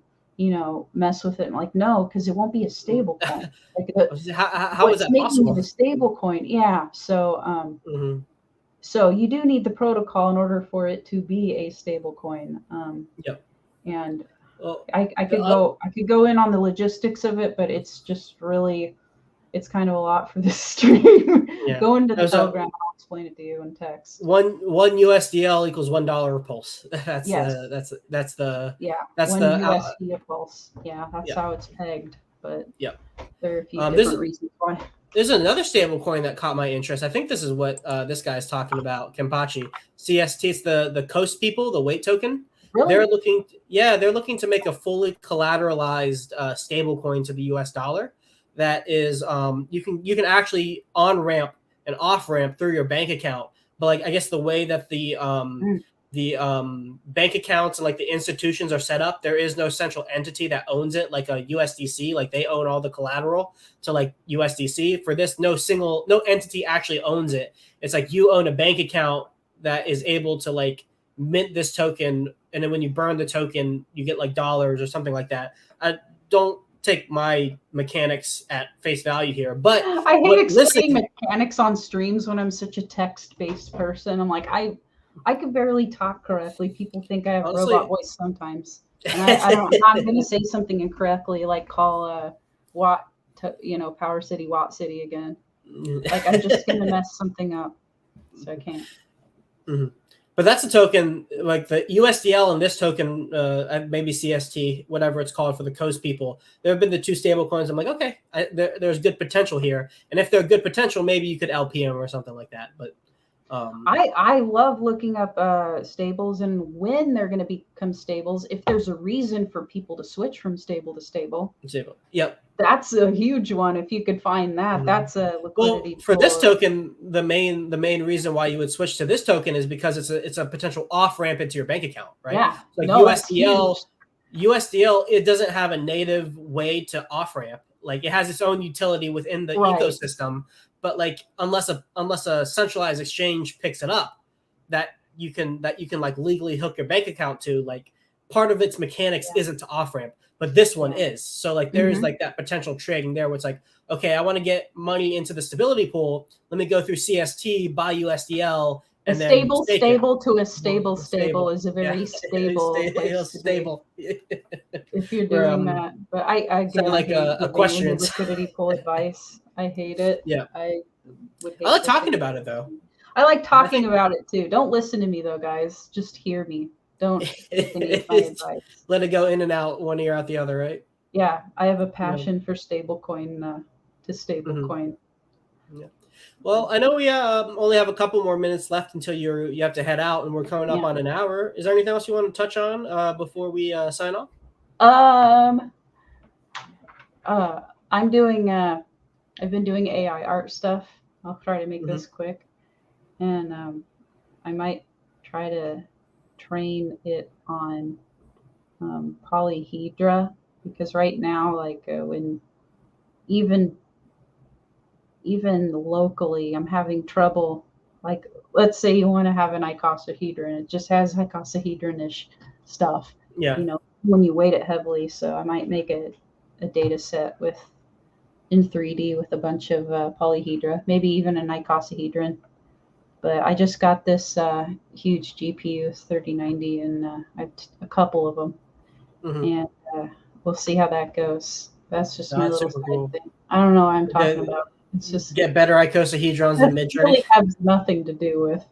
mess with it? I'm like, no, because it won't be a stable coin. Like How is what's that making it a possible? stable coin? Yeah. So Mm-hmm. so you do need the protocol in order for it to be a stable coin. Yep. And Well, I the, could go in on the logistics of it, but it's just really, it's kind of a lot for this stream. yeah. Go into the There's a Telegram. I'll explain it to you in text. one USDL equals $1 pulse. Yes. Yeah. That's One the USD a pulse. Yeah, that's yeah. how it's pegged. But Yep. there are a few There's different reasons why. There's another stable coin that caught my interest. I think this is what this guy's talking about, Kempachi. CST, it's the Coast People, the weight token. Really? They're looking to make a fully collateralized stable coin to the US dollar that is you can actually on ramp and off ramp through your bank account. But like I guess the way that the bank accounts and like the institutions are set up, there is no central entity that owns it, like a USDC. Like they own all the collateral to like USDC. For this, no entity actually owns it. It's like you own a bank account that is able to like mint this token, and then when you burn the token, you get like dollars or something like that. I don't take my mechanics at face value here, but I hate explaining mechanics on streams when I'm such a text-based person. I'm like, I could barely talk correctly. People think I have robot voice sometimes. And I'm going to say something incorrectly, like call Watt, Power City, Watt City again. Like I'm just going to mess something up. So I can't. Mm-hmm. But that's a token, like the USDL and this token, maybe CST, whatever it's called for the Coast People. There have been the two stable coins. I'm like, okay, there's good potential here. And if there's good potential, maybe you could LPM or something like that. But I love looking up stables and when they're going to become stables. If there's a reason for people to switch from stable to stable. Yep. That's a huge one. If you could find that, that's a liquidity. Well, for this token, the main reason why you would switch to this token is because it's a potential off ramp into your bank account, right? Yeah. Like no, USDL, it doesn't have a native way to off ramp. Like it has its own utility within the ecosystem, but like unless a centralized exchange picks it up, that you can like legally hook your bank account to, like part of its mechanics isn't to off ramp. But this one is. So like there's like that potential trading there where it's like, okay, I want to get money into the stability pool. Let me go through CST, buy USDL. And a stable to a stable is a very stable. If you're doing that. But I get like a question. Liquidity pool advice. I hate it. Yeah. I like talking about it though. I like talking about it too. Don't listen to me though, guys. Just hear me. Don't take any of my advice. Let it go in and out, one ear out the other, right? Yeah, I have a passion for stablecoin to stablecoin. Yeah. Well, I know we only have a couple more minutes left until you have to head out, and we're coming up on an hour. Is there anything else you want to touch on before we sign off? I'm doing. I've been doing AI art stuff. I'll try to make this quick, and I might try to train it on polyhedra, because right now, like when even locally, I'm having trouble. Like, let's say you want to have an icosahedron, it just has icosahedron-ish stuff. Yeah. When you weight it heavily. So I might make a data set in 3D with a bunch of polyhedra, maybe even an icosahedron. But I just got this huge GPU 3090, and I have a couple of them, and we'll see how that goes. That's just my little side thing. I don't know what I'm talking about. It's just get better icosahedrons in Midjourney. Really has nothing to do with.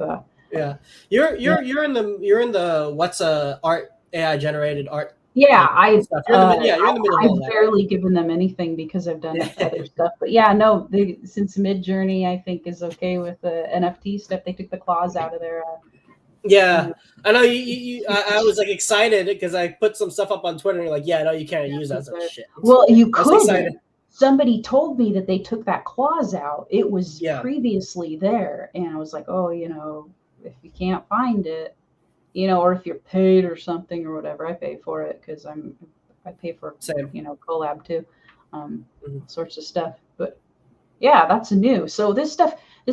Yeah, you're in the what's art AI generated art. Yeah, you're in the middle. I've barely given them anything because I've done other stuff. But yeah, no, since Midjourney, I think is okay with the NFT stuff. They took the clause out of their. I know you I was like excited because I put some stuff up on Twitter and you're like, no, you can't use that. Like, shit. Well, you could. Somebody told me that they took that clause out. It was previously there, and I was like, oh, if you can't find it, or if you're paid or something or whatever, I pay for it because I pay for collab too, sorts of stuff. But yeah, that's new. So this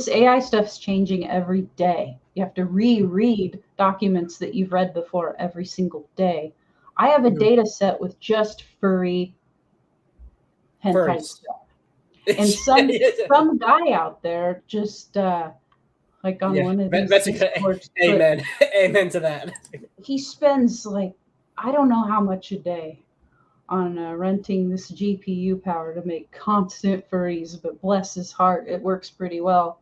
AI stuff's changing every day. You have to reread documents that you've read before every single day. I have a data set with just furry hentai stuff, and some guy out there just like on one of these Discords, amen to that. He spends like I don't know how much a day on renting this GPU power to make constant furries, but bless his heart, it works pretty well.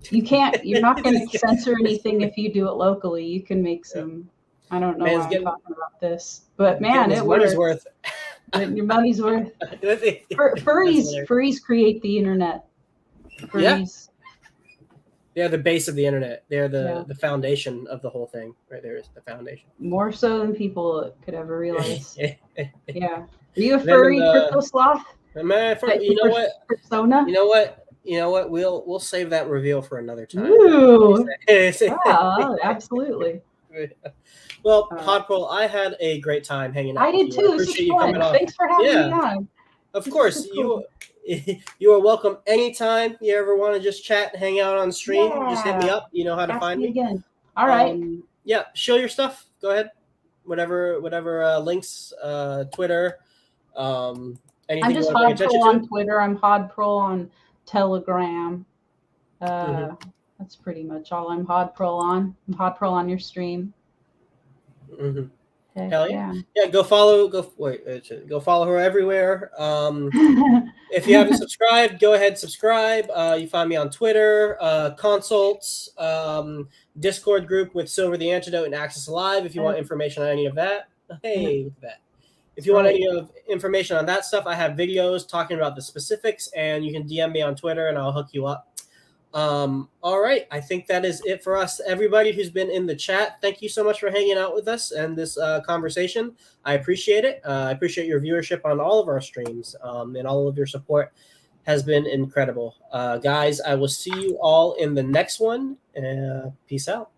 You're not going to censor anything if you do it locally. You can make some. I don't know why I'm talking about this, but man, it works. Your money's worth. Furries create the internet. freeze. They're the base of the internet. They're the foundation of the whole thing. Right there is the foundation. More so than people could ever realize. Yeah. Are you a furry crypto sloth? Man, you know what? Persona? You know what? We'll save that reveal for another time. Ooh. Yeah, absolutely. Well, Hodpril, I had a great time hanging out. I did too. This is fun. Thanks for having me on. Of course, cool. You are welcome anytime you ever want to just chat and hang out on stream. Just hit me up. You know how to find me. Again. All right. Yeah, show your stuff. Go ahead. Whatever links, Twitter, anything. I'm just Hodpril on Twitter. I'm Hodpril on Telegram. That's pretty much all I'm Hodpril on. I'm Hodpril on your stream. Mm-hmm. Hell yeah. Yeah, go follow her everywhere. If you haven't subscribed, go ahead, subscribe. You find me on Twitter, consults, Discord group with Silver the Antidote and Access Live if you want information on any of that. Hey, look at that. If you want any information on that stuff, I have videos talking about the specifics, and you can DM me on Twitter and I'll hook you up. All right. I think that is it for us. Everybody who's been in the chat, thank you so much for hanging out with us and this conversation. I appreciate it. I appreciate your viewership on all of our streams, and all of your support has been incredible. Guys, I will see you all in the next one. Peace out.